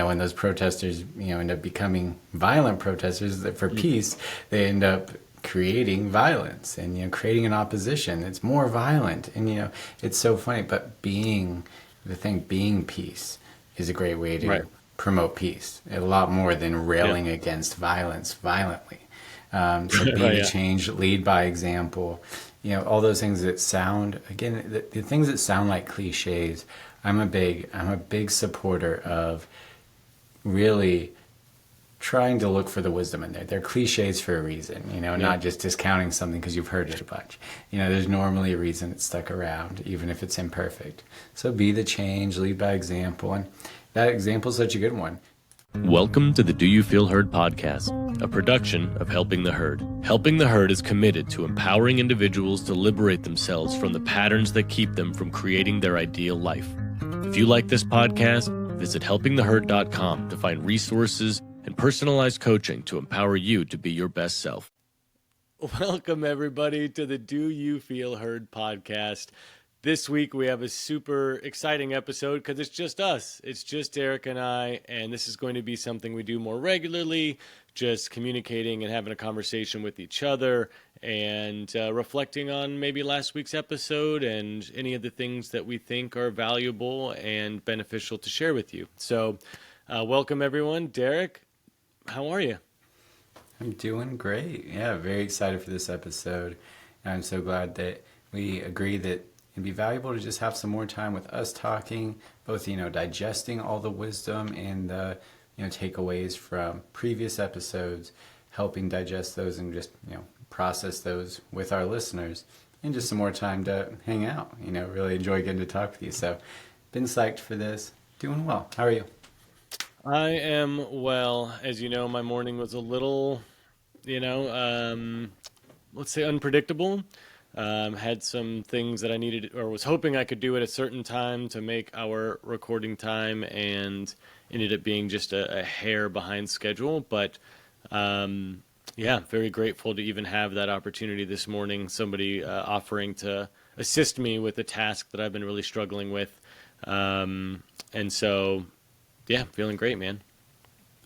when those protesters, end up becoming violent protesters for peace, they end up creating violence and, creating an opposition. It's more violent. And, it's so funny, but being peace is a great way to promote peace. A lot more than railing against violence violently. So be the change, lead by example, all those things that sound, again, the things that sound like cliches. I'm a big supporter of really trying to look for the wisdom in there. They're cliches for a reason, not just discounting something because you've heard it a bunch. There's normally a reason it's stuck around, even if it's imperfect. So be the change, lead by example. And that example is such a good one. Welcome to the Do You Feel Heard podcast, a production of Helping the Herd. Helping the Herd is committed to empowering individuals to liberate themselves from the patterns that keep them from creating their ideal life. If you like this podcast, visit helpingtheherd.com to find resources and personalized coaching to empower you to be your best self. Welcome, everybody, to the Do You Feel Heard podcast. This week, we have a super exciting episode because it's just us. It's just Derrick and I, and this is going to be something we do more regularly, just communicating and having a conversation with each other and reflecting on maybe last week's episode and any of the things that we think are valuable and beneficial to share with you. So welcome, everyone. Derrick, how are you? I'm doing great. Yeah, very excited for this episode. I'm so glad that we agree that it'd be valuable to just have some more time with us talking, both, digesting all the wisdom and the, takeaways from previous episodes, helping digest those and just, process those with our listeners, and just some more time to hang out, really enjoy getting to talk with you. So been psyched for this, doing well. How are you? I am well. As you know, my morning was a little, let's say unpredictable. Had some things that I needed or was hoping I could do at a certain time to make our recording time, and ended up being just a hair behind schedule. But very grateful to even have that opportunity this morning. Somebody offering to assist me with a task that I've been really struggling with. And so, feeling great, man.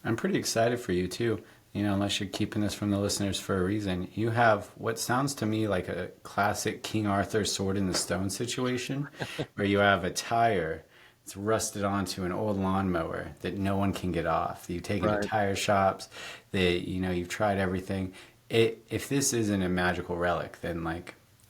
I'm pretty excited for you too. Unless you're keeping this from the listeners for a reason. You have what sounds to me like a classic King Arthur sword in the stone situation, where you have a tire that's rusted onto an old lawnmower that no one can get off. You've taken to tire shops, that you've tried everything. If this isn't a magical relic, then I'm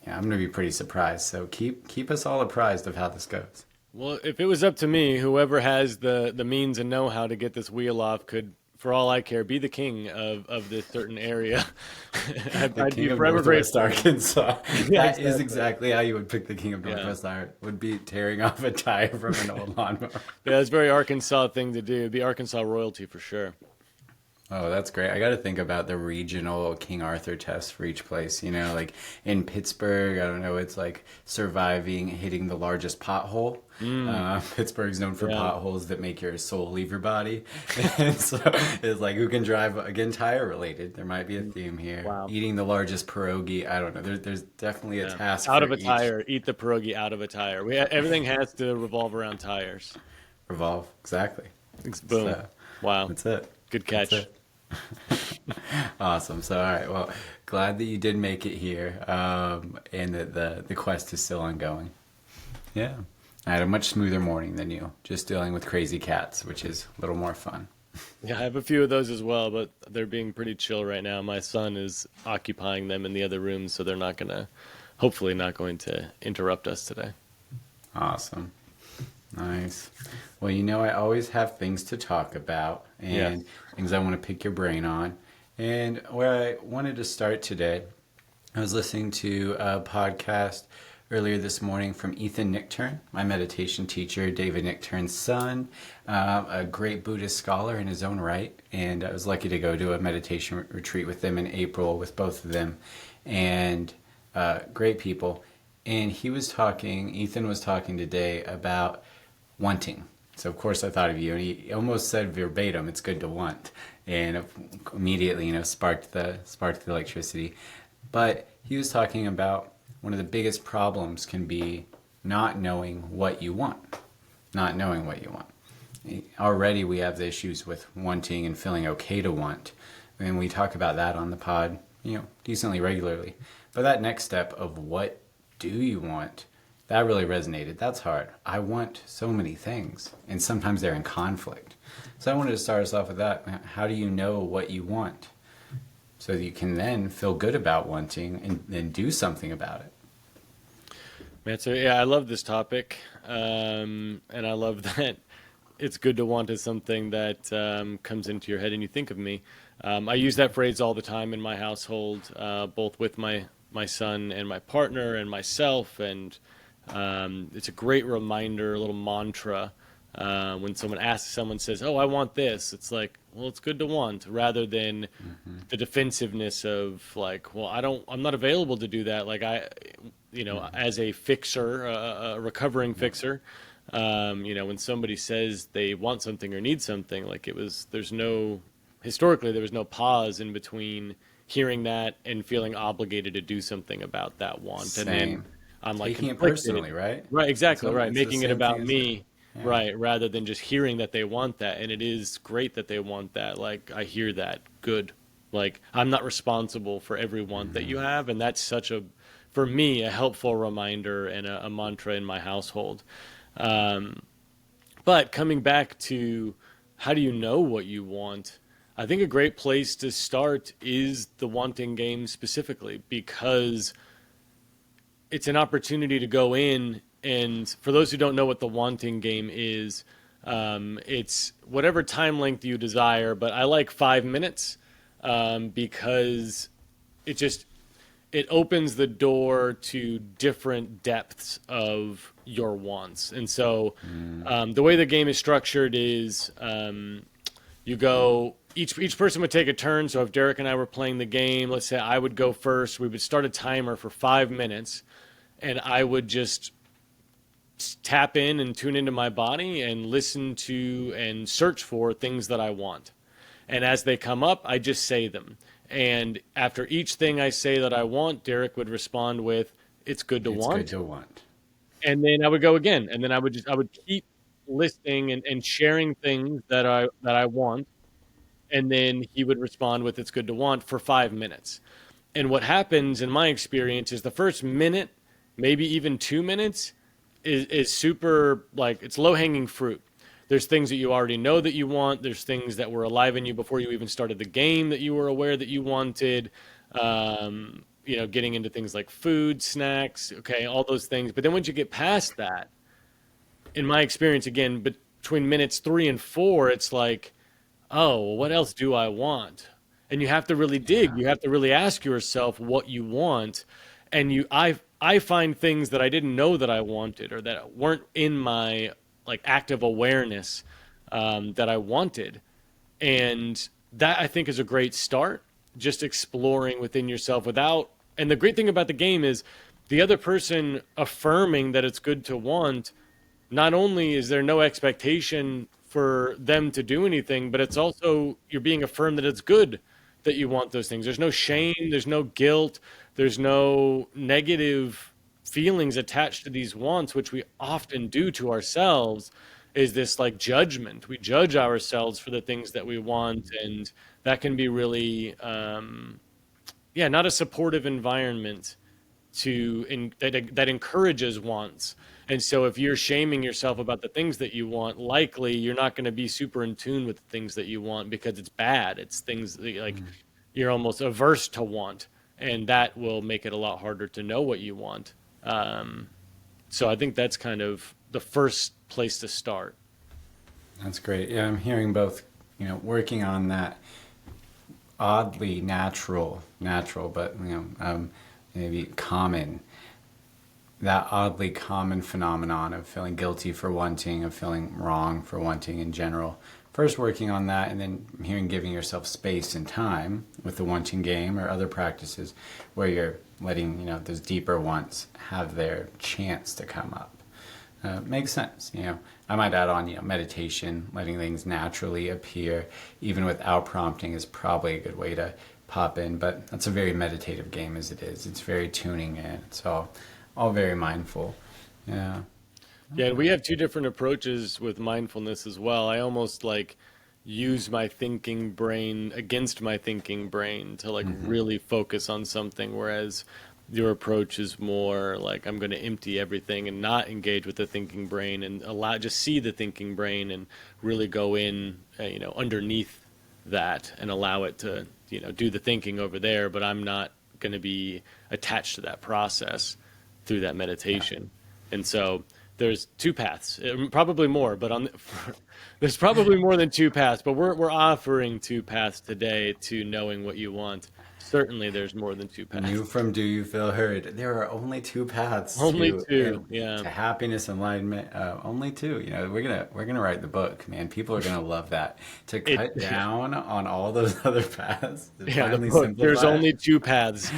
going to be pretty surprised. So keep us all apprised of how this goes. Well, if it was up to me, whoever has the means and know-how to get this wheel off could, for all I care, be the king of this certain area. The king of Northwest Arkansas. That is exactly how you would pick the king of Northwest Arkansas. Would be tearing off a tire from an old lawnmower. Yeah, it's a very Arkansas thing to do. It'd be Arkansas royalty for sure. Oh, that's great. I got to think about the regional King Arthur test for each place. Like in Pittsburgh, I don't know, it's like surviving hitting the largest pothole. Pittsburgh's known for potholes that make your soul leave your body. And so it's like who can drive, again, tire related. There might be a theme here. Wow. Eating the largest pierogi. I don't know. There's definitely a task out for of a tire. Eat the pierogi out of a tire. Everything has to revolve around tires. Revolve. Exactly. Boom. So, wow. That's it. Good catch. That's it. Awesome. So, all right. Well, glad that you did make it here, and that the quest is still ongoing. Yeah. I had a much smoother morning than you, just dealing with crazy cats, which is a little more fun. Yeah, I have a few of those as well, but they're being pretty chill right now. My son is occupying them in the other rooms, so they're hopefully not going to interrupt us today. Awesome. Nice. Well, I always have things to talk about and things I want to pick your brain on. And where I wanted to start today, I was listening to a podcast earlier this morning from Ethan Nichtern, my meditation teacher, David Nichtern's son, a great Buddhist scholar in his own right. And I was lucky to go to a meditation retreat with them in April with both of them. And great people. And Ethan was talking today about wanting. So of course I thought of you, and he almost said verbatim, "It's good to want," and immediately, sparked the electricity. But he was talking about one of the biggest problems can be not knowing what you want, already we have the issues with wanting and feeling okay to want. And we talk about that on the pod, decently regularly. But that next step of what do you want, that really resonated. That's hard. I want so many things, and sometimes they're in conflict. So I wanted to start us off with that. How do you know what you want? So that you can then feel good about wanting and then do something about it. Man, so yeah, I love this topic. And I love that it's good to want is something that comes into your head and you think of me. I use that phrase all the time in my household, both with my son and my partner and myself. And it's a great reminder, a little mantra. When someone says, "Oh, I want this," it's like, well, it's good to want, rather than the defensive of like, well, I'm not available to do that. Like as a fixer, a recovering fixer, when somebody says they want something or need something, like historically there was no pause in between hearing that and feeling obligated to do something about that want. Same. And then I'm like, taking it personally, right? Right, exactly, right. It's Making it about me. Yeah. Right, rather than just hearing that they want that. And it is great that they want that. Like, I hear that. Good. Like, I'm not responsible for every want that you have. And that's for me, a helpful reminder and a mantra in my household. But coming back to how do you know what you want? I think a great place to start is the wanting game specifically, because it's an opportunity to go in. And for those who don't know what the wanting game is, it's whatever time length you desire, but I like 5 minutes because it opens the door to different depths of your wants. And so the way the game is structured is you go, each person would take a turn. So if Derrick and I were playing the game, let's say I would go first, we would start a timer for 5 minutes, and I would just tap in and tune into my body and listen to and search for things that I want. And as they come up, I just say them. And after each thing I say that I want, Derrick would respond with, "It's good to want." It's good to want. And then I would go again. And then I would keep listing and sharing things that I want. And then he would respond with, "It's good to want," for 5 minutes. And what happens in my experience is the first minute, maybe even 2 minutes, is super, like, it's low-hanging fruit. There's things that you already know that you want. There's things that were alive in you before you even started the game that you were aware that you wanted. Getting into things like food, snacks, okay, all those things. But then once you get past that, in my experience, again, between minutes 3 and 4, it's like, oh, well, what else do I want? And you have to really dig. You have to really ask yourself what you want. And I find things that I didn't know that I wanted, or that weren't in my active awareness that I wanted. And that, I think, is a great start, just exploring within yourself and the great thing about the game is the other person affirming that it's good to want. Not only is there no expectation for them to do anything, but it's also, you're being affirmed that it's good that you want those things. There's no shame, there's no guilt, there's no negative feelings attached to these wants, which we often do to ourselves. Is this judgment? We judge ourselves for the things that we want, and that can be really, not a supportive environment that encourages wants. And so if you're shaming yourself about the things that you want, likely you're not going to be super in tune with the things that you want, because it's bad. It's things that, you're almost averse to want, and that will make it a lot harder to know what you want. So I think that's kind of the first place to start. That's great. Yeah, I'm hearing both, working on that oddly natural, but, maybe common, that oddly common phenomenon of feeling guilty for wanting, of feeling wrong for wanting in general. First working on that, and then hearing giving yourself space and time with the wanting game or other practices where you're letting, those deeper wants have their chance to come up. Makes sense. I might add on, meditation, letting things naturally appear, even without prompting, is probably a good way to pop in. But that's a very meditative game as it is. It's very tuning in. It's all very mindful. Yeah. Yeah, and we have two different approaches with mindfulness as well. I almost like use my thinking brain against my thinking brain to like Hmm. really focus on something, whereas your approach is more like I'm going to empty everything and not engage with the thinking brain and allow just see the thinking brain and really go in, underneath that and allow it to, do the thinking over there, but I'm not going to be attached to that process through that Yeah. meditation. And so there's two paths, probably more, but there's probably more than two paths, but we're offering two paths today to knowing what you want. Certainly there's more than two New paths. from Do You Feel Heard? There are only two paths Only to two. Yeah. to happiness, enlightenment. Only two. We're gonna write the book, man. People are gonna love that. To It cut down on all those other paths, to yeah, the finally book. There's simplify it. only two paths.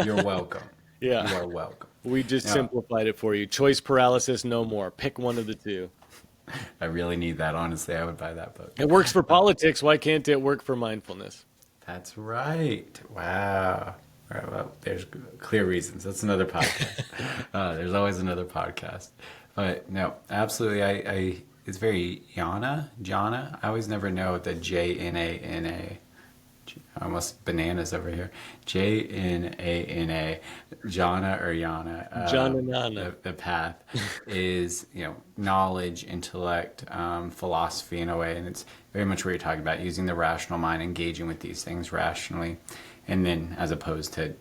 You're welcome. Yeah. You are welcome. We just No, simplified it for you. Choice paralysis no more. Pick one of the two. I really need that. Honestly, I would buy that book. It works for politics. Why can't it work for mindfulness? That's right. Wow. All right, well, there's clear reasons. That's another podcast. There's always another podcast. But no, absolutely. It's very Jana. I always never know the Jnana. Almost bananas over here. Jnana, Jana or Yana. John and Anna. The path is, knowledge, intellect, philosophy in a way, and it's very much what you're talking about, using the rational mind, engaging with these things rationally, and then as opposed to,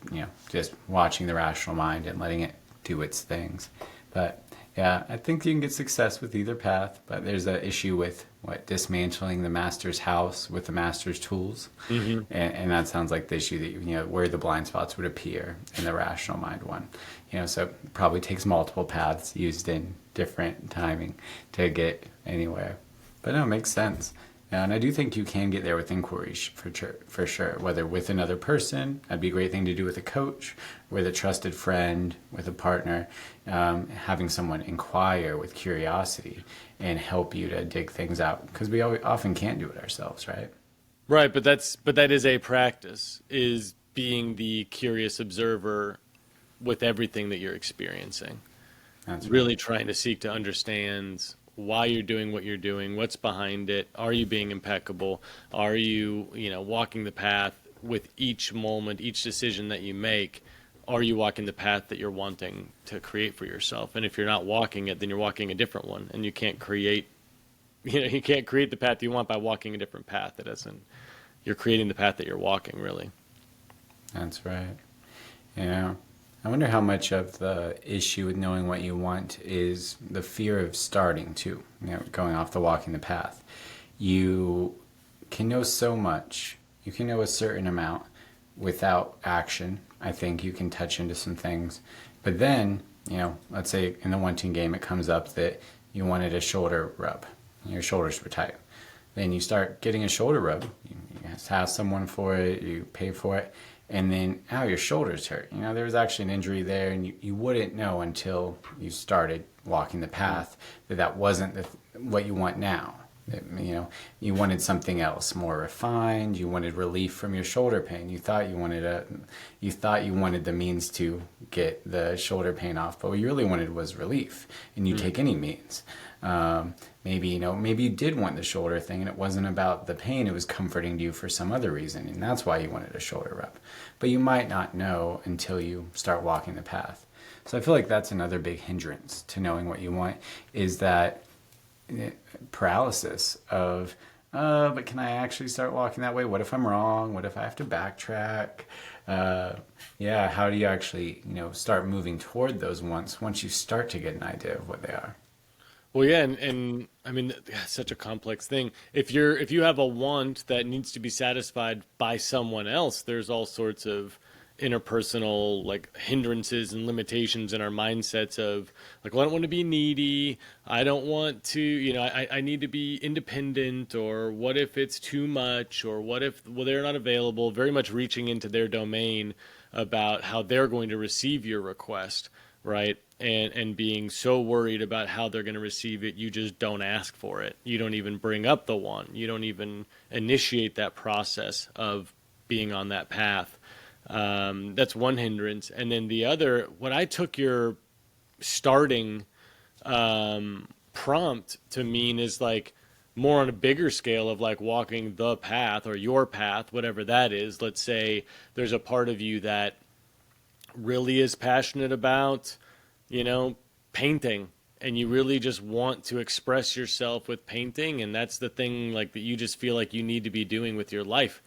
just watching the rational mind and letting it do its things. But yeah, I think you can get success with either path, but there's an issue with dismantling the master's house with the master's tools, and that sounds like the issue that where the blind spots would appear in the rational mind one. So it probably takes multiple paths used in different timing to get anywhere. But no, it makes sense. And I do think you can get there with inquiry for sure. Whether with another person, that'd be a great thing to do with a coach, with a trusted friend, with a partner, having someone inquire with curiosity and help you to dig things out. Because we often can't do it ourselves, right? Right, but that is a practice, is being the curious observer with everything that you're experiencing. That's right. Really trying to seek to understand why you're doing what you're doing, what's behind it, are you being impeccable, are you, walking the path with each moment, each decision that you make, are you walking the path that you're wanting to create for yourself? And if you're not walking it, then you're walking a different one, and you can't create, you can't create the path you want by walking a different path. That doesn't, you're creating the path that you're walking, really. That's right. Yeah. I wonder how much of the issue with knowing what you want is the fear of starting too, going off the walking the path. You can know so much. You can know a certain amount without action. I think you can touch into some things. But then, let's say in the wanting game it comes up that you wanted a shoulder rub. Your shoulders were tight. Then you start getting a shoulder rub. You ask someone for it, you pay for it, and then, your shoulders hurt. There was actually an injury there, and you wouldn't know until you started walking the path that wasn't what you want now. You wanted something else, more refined. You wanted relief from your shoulder pain. You thought you wanted the means to get the shoulder pain off, but what you really wanted was relief, and you take any means. Maybe you did want the shoulder thing, and it wasn't about the pain. It was comforting to you for some other reason, and that's why you wanted a shoulder rub. But you might not know until you start walking the path. So I feel like that's another big hindrance to knowing what you want, is that paralysis of, but can I actually start walking that way? What if I'm wrong? What if I have to backtrack? How do you actually, start moving toward those once you start to get an idea of what they are? Well, yeah, and I mean, it's such a complex thing. If you have a want that needs to be satisfied by someone else, there's all sorts of interpersonal like hindrances and limitations in our mindsets of like, well, I don't want to be needy. I don't want to, I need to be independent, or what if it's too much, or what if, well, they're not available, very much reaching into their domain about how they're going to receive your request, right? And being so worried about how they're going to receive it, you just don't ask for it. You don't even bring up the want. You don't even initiate that process of being on that path. That's one hindrance. And then the other, when I took your starting prompt to mean is like more on a bigger scale of like walking the path or your path, whatever that is. Let's say there's a part of you that really is passionate about, you know, painting, and you really just want to express yourself with painting, and that's the thing like that you just feel like you need to be doing with your life.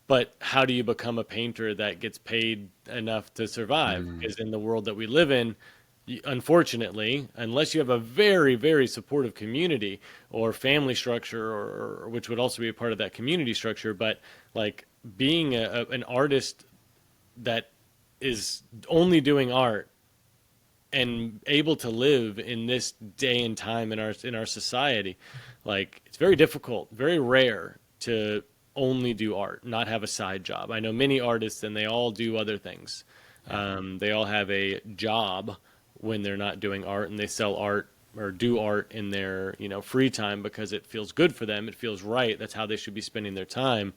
But how do you become a painter that gets paid enough to survive? Mm, Because in the world that we live in, unfortunately, unless you have a very, very supportive community or family structure, or which would also be a part of that community structure, but like being an artist that is only doing art and able to live in this day and time in our society, like it's very difficult, very rare to only do art, not have a side job. I know many artists and they all do other things. yeah. They all have a job when they're not doing art, and they sell art or do art in their, you know, free time because it feels good for them. It feels right. That's how they should be spending their time.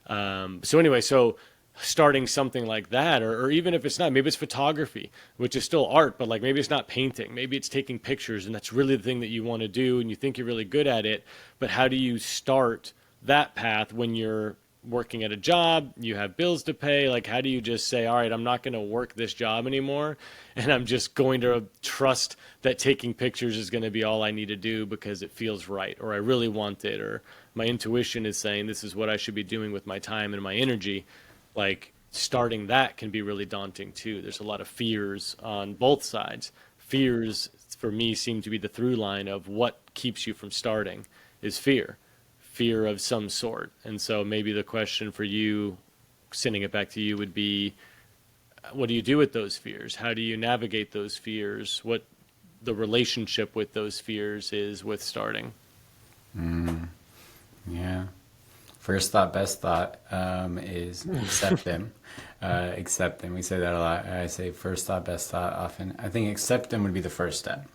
So anyway, so starting something like that, or even if it's not, maybe it's photography, which is still art, but like maybe it's not painting, maybe it's taking pictures, and that's really the thing that you want to do, and you think you're really good at it. But how do you start that path when you're working at a job, you have bills to pay? Like, how do you just say, all right, I'm not going to work this job anymore, and I'm just going to trust that taking pictures is going to be all I need to do because it feels right, or I really want it, or my intuition is saying this is what I should be doing with my time and my energy? Like, starting that can be really daunting too. There's a lot of fears on both sides. Fears for me seem to be the through line of what keeps you from starting is fear of some sort. And so maybe the question for you, sending it back to you, would be, what do you do with those fears? How do you navigate those fears? What the relationship with those fears is with starting? Yeah. First thought, best thought is accept them. Accept them. We say that a lot. I say first thought, best thought often. I think accept them would be the first step,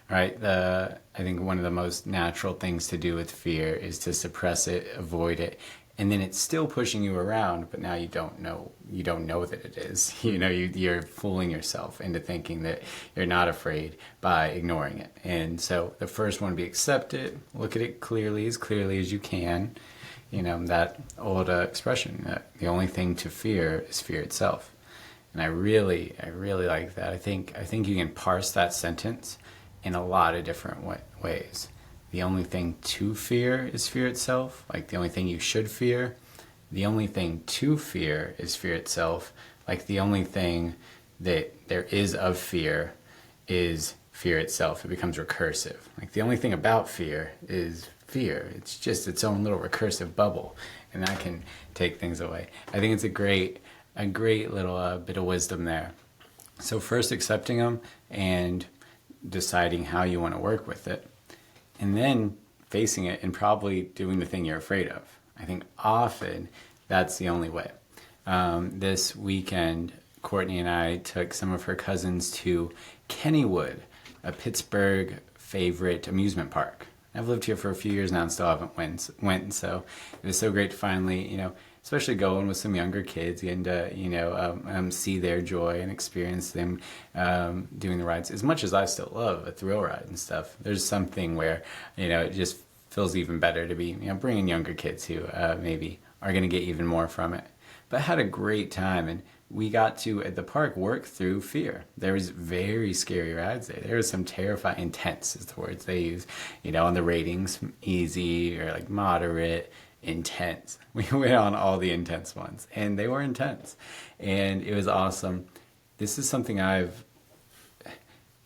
right? I think one of the most natural things to do with fear is to suppress it, avoid it, and then it's still pushing you around. But now you don't know that it is. You know, you're fooling yourself into thinking that you're not afraid by ignoring it. And so the first one would be accept it, look at it clearly as you can. You know, that old expression, the only thing to fear is fear itself. And I really like that. I think you can parse that sentence in a lot of different ways. The only thing to fear is fear itself. Like, the only thing you should fear. The only thing to fear is fear itself. Like, the only thing that there is of fear is fear itself. It becomes recursive. Like, the only thing about fear is fear. It's just its own little recursive bubble, and that can take things away. I think it's a great little bit of wisdom there. So first, accepting them and deciding how you want to work with it, and then facing it and probably doing the thing you're afraid of. I think often that's the only way. This weekend, Courtney and I took some of her cousins to Kennywood, a Pittsburgh favorite amusement park. I've lived here for a few years now and still haven't went. So it was so great to finally, you know, especially going with some younger kids and, see their joy and experience them doing the rides. As much as I still love a thrill ride and stuff, there's something where, you know, it just feels even better to be, you know, bringing younger kids who maybe are going to get even more from it. But I had a great time, and we got to, at the park, work through fear. There was very scary rides there. There was some terrifying, intense is the words they use, you know, on the ratings, easy or like moderate, intense. We went on all the intense ones, and they were intense. And it was awesome. This is something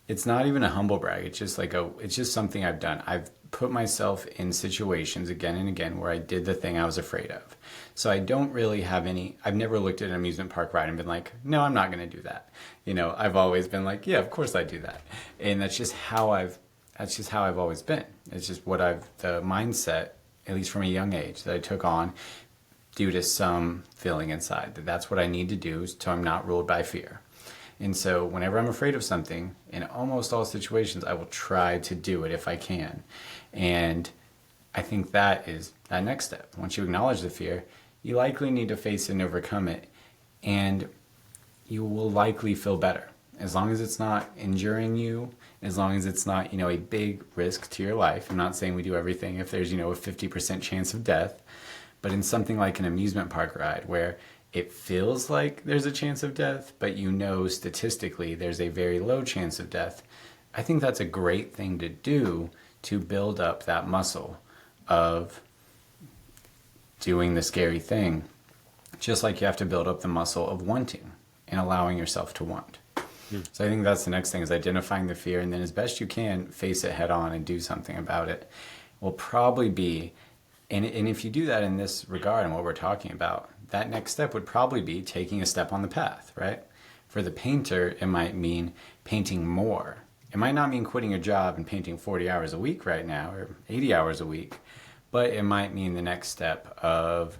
it's not even a humble brag. It's just something I've done. I've put myself in situations again and again where I did the thing I was afraid of. So I don't really have I've never looked at an amusement park ride and been like, no, I'm not going to do that. You know, I've always been like, yeah, of course I do that. And that's just how I've always been. It's just the mindset, at least from a young age, that I took on due to some feeling inside that's what I need to do so I'm not ruled by fear. And so whenever I'm afraid of something, in almost all situations, I will try to do it if I can. And I think that is that next step. Once you acknowledge the fear, you likely need to face it and overcome it. And you will likely feel better. As long as it's not injuring you as long as it's not, a big risk to your life. I'm not saying we do everything if there's, a 50% chance of death, but in something like an amusement park ride where it feels like there's a chance of death, but statistically there's a very low chance of death, I think that's a great thing to do to build up that muscle of doing the scary thing, just like you have to build up the muscle of wanting and allowing yourself to want. So I think that's the next thing, is identifying the fear, and then as best you can, face it head on and do something about it. Will probably be, and if you do that in this regard and what we're talking about, that next step would probably be taking a step on the path, right? For the painter, it might mean painting more. It might not mean quitting your job and painting 40 hours a week right now, or 80 hours a week, but it might mean the next step of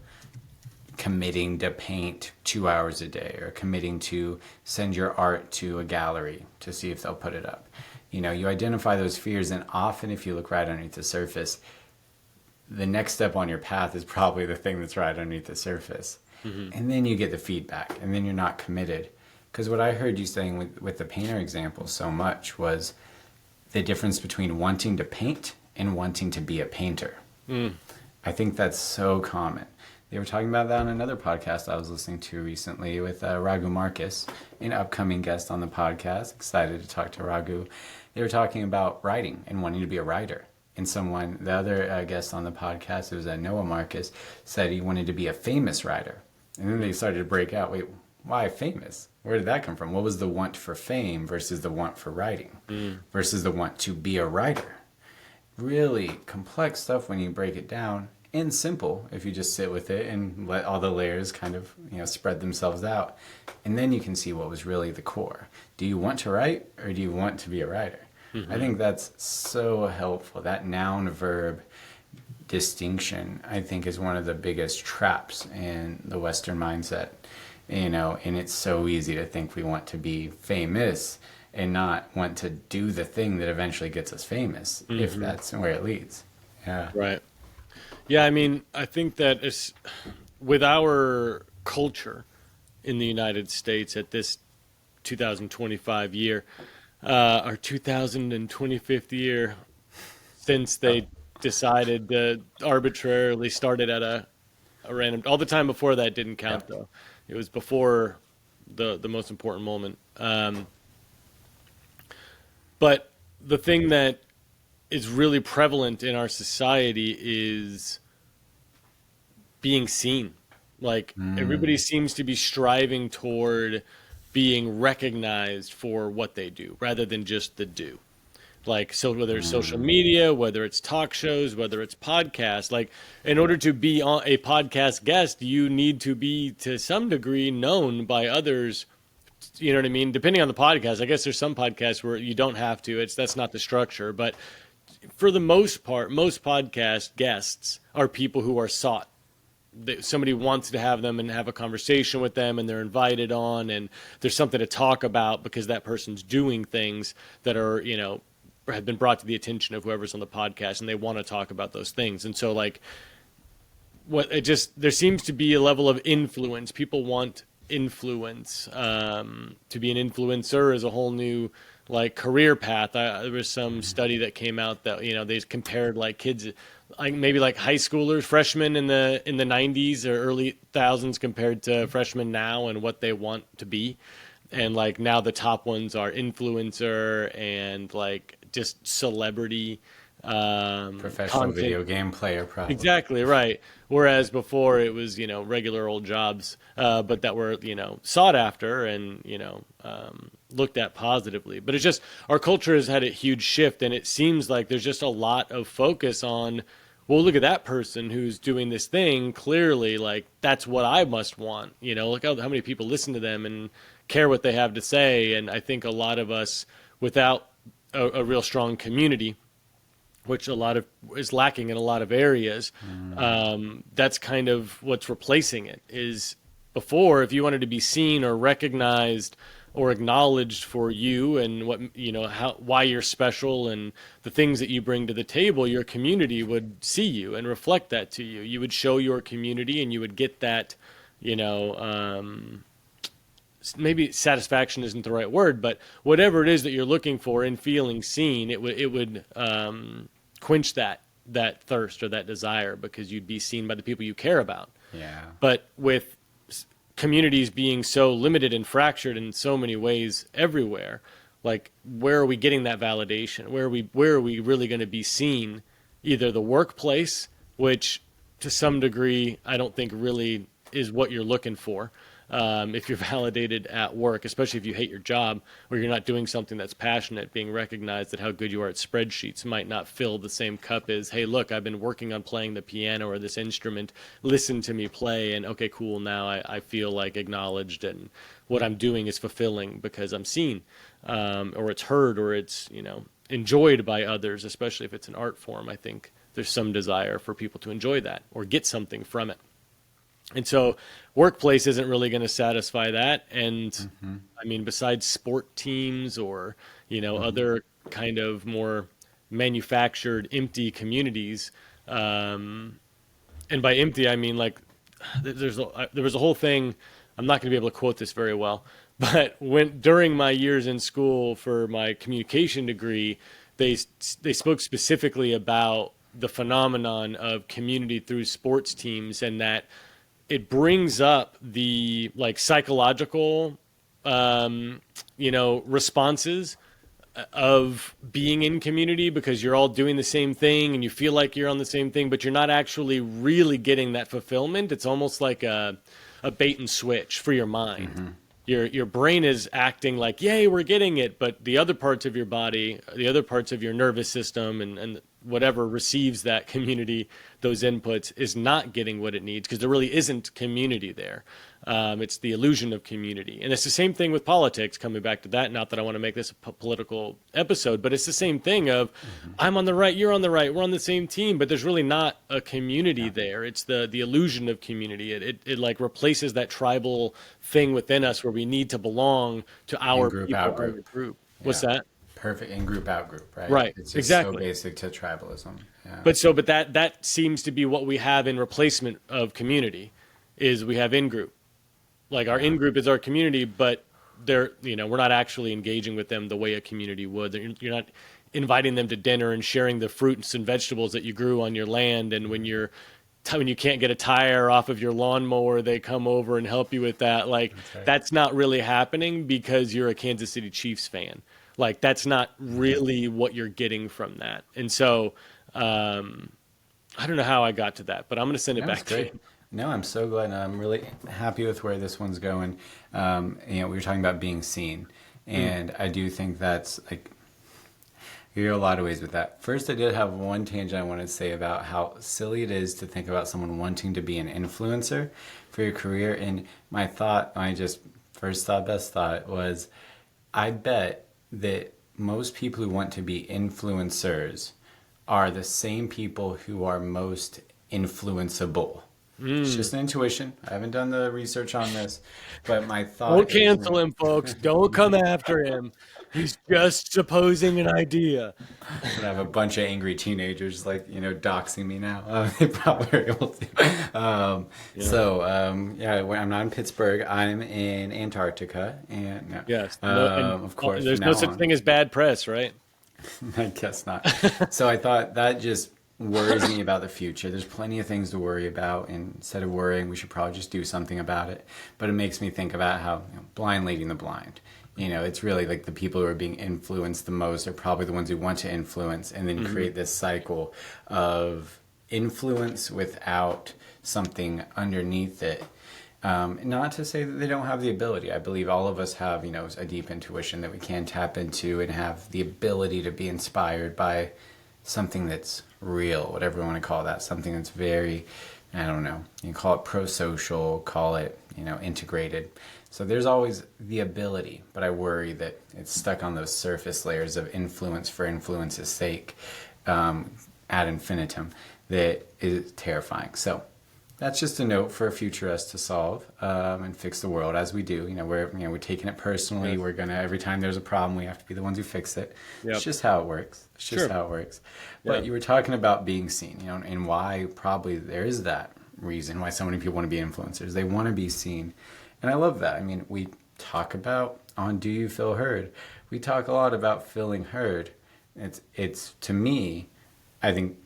committing to paint 2 hours a day, or committing to send your art to a gallery to see if they'll put it up. You identify those fears, and often if you look right underneath the surface, the next step on your path is probably the thing that's right underneath the surface. And then you get the feedback, and then you're not committed. Because what I heard you saying with the painter example so much was the difference between wanting to paint and wanting to be a painter. I think that's so common. They were talking about that on another podcast I was listening to recently with Raghu Marcus, an upcoming guest on the podcast. Excited to talk to Raghu. They were talking about writing and wanting to be a writer. And the other guest on the podcast, it was Noah Marcus, said he wanted to be a famous writer. And then they started to break out, wait, why famous? Where did that come from? What was the want for fame versus the want for writing versus the want to be a writer? Really complex stuff when you break it down. And simple if you just sit with it and let all the layers kind of spread themselves out, and then you can see what was really the core. Do you want to write, or do you want to be a writer? I think that's so helpful. That noun verb distinction, I think, is one of the biggest traps in the Western mindset. And it's so easy to think we want to be famous and not want to do the thing that eventually gets us famous, if that's where it leads. Yeah. Right. Yeah, I mean, I think that it's, with our culture in the United States at this 2025 year, our 2025th year, since they decided to arbitrarily started at a random, all the time before that didn't count though. It was before the most important moment. But the thing that is really prevalent in our society is being seen. Like everybody seems to be striving toward being recognized for what they do rather than just the do. Like, so whether it's social media, whether it's talk shows, whether it's podcasts, like in order to be on a podcast guest, you need to be to some degree known by others. You know what I mean? Depending on the podcast, I guess there's some podcasts where you don't have to, that's not the structure, but for the most part, most podcast guests are people who are sought. Somebody wants to have them and have a conversation with them, and they're invited on, and there's something to talk about because that person's doing things that are, have been brought to the attention of whoever's on the podcast, and they want to talk about those things. And so like there seems to be a level of influence. People want influence. To be an influencer is a whole new like career path. There was some study that came out that they compared like kids, like maybe like high schoolers, freshmen in the 90s or early thousands compared to freshmen now and what they want to be. And like now the top ones are influencer and like just celebrity, professional content. Video game player, probably. Exactly right. Whereas before it was regular old jobs, but that were sought after and looked at positively. But it's just our culture has had a huge shift, and it seems like there's just a lot of focus on, well, look at that person who's doing this thing. Clearly, like that's what I must want. Look how many people listen to them and care what they have to say. And I think a lot of us, without a real strong community, which is lacking in a lot of areas, that's kind of what's replacing it. Is before, if you wanted to be seen or recognized or acknowledged for you and what why you're special and the things that you bring to the table, your community would see you and reflect that to you. You would show your community, and you would get that maybe satisfaction isn't the right word, but whatever it is that you're looking for in feeling seen, it would quench that thirst or that desire, because you'd be seen by the people you care about. Yeah. But with communities being so limited and fractured in so many ways everywhere, like, where are we getting that validation? Where are we really going to be seen? Either the workplace, which to some degree I don't think really is what you're looking for. If you're validated at work, especially if you hate your job or you're not doing something that's passionate, being recognized that how good you are at spreadsheets might not fill the same cup as, hey, look, I've been working on playing the piano or this instrument, listen to me play, and okay, cool, now I feel like acknowledged and what I'm doing is fulfilling because I'm seen, or it's heard, or it's, enjoyed by others, especially if it's an art form. I think there's some desire for people to enjoy that or get something from it. And so workplace isn't really going to satisfy that. And I mean, besides sport teams or, other kind of more manufactured, empty communities. And by empty, I mean, like, there was a whole thing. I'm not going to be able to quote this very well, but during my years in school for my communication degree, they spoke specifically about the phenomenon of community through sports teams, and that it brings up the psychological, responses of being in community, because you're all doing the same thing and you feel like you're on the same thing, but you're not actually really getting that fulfillment. It's almost like a bait and switch for your mind. Mm-hmm. Your brain is acting like, yay, we're getting it, but the other parts of your body, the other parts of your nervous system and whatever receives that community, those inputs, is not getting what it needs, because there really isn't community there. It's the illusion of community. And it's the same thing with politics, coming back to that. Not that I want to make this a political episode, but it's the same thing of, I'm on the right, you're on the right, we're on the same team, but there's really not a community there. It's the illusion of community. It like replaces that tribal thing within us where we need to belong to our group, people, out our group. group. What's that? Perfect. In group, out group, right? Right. It's just exactly. so basic to tribalism. Yeah. But that seems to be what we have in replacement of community, is we have in-group. Like, our in-group is our community, but we're not actually engaging with them the way a community would. You're not inviting them to dinner and sharing the fruits and vegetables that you grew on your land. And when you can't get a tire off of your lawnmower, they come over and help you with that. Like, that's not really happening because you're a Kansas City Chiefs fan. Like, that's not really what you're getting from that. And so, I don't know how I got to that, but I'm going to send it back to you. No, I'm so glad. I'm really happy with where this one's going. We were talking about being seen, and I do think that's you go a lot of ways with that. First, I did have one tangent I wanted to say about how silly it is to think about someone wanting to be an influencer for your career. And my thought, best thought was, I bet that most people who want to be influencers are the same people who are most influenceable. It's just an intuition. I haven't done the research on this, but my thought. Don't cancel him, folks. Don't come after him. He's just supposing an idea. I have a bunch of angry teenagers, doxing me now. They probably are able to. So, I'm not in Pittsburgh. I'm in Antarctica, and yes, of course, there's no such thing as bad press, right? I guess not. So I thought that just worries me about the future. There's plenty of things to worry about, and instead of worrying, we should probably just do something about it. But it makes me think about how blind leading the blind. It's really like the people who are being influenced the most are probably the ones who want to influence, and then create this cycle of influence without something underneath it. Not to say that they don't have the ability. I believe all of us have, a deep intuition that we can tap into and have the ability to be inspired by something that's real, whatever you want to call that, something that's very, I don't know, you can call it pro-social, call it, integrated. So there's always the ability, but I worry that it's stuck on those surface layers of influence for influence's sake, ad infinitum, that is terrifying. So that's just a note for a future us to solve and fix the world as we do. We're taking it personally. Yes. We're gonna, every time there's a problem, we have to be the ones who fix it. Yep. It's just how it works. It's just how it works. But yep. You were talking about being seen, and why probably there is that reason why so many people want to be influencers. They want to be seen, and I love that. I mean, we talk about on Do You Feel Heard. We talk a lot about feeling heard. It's to me, I think,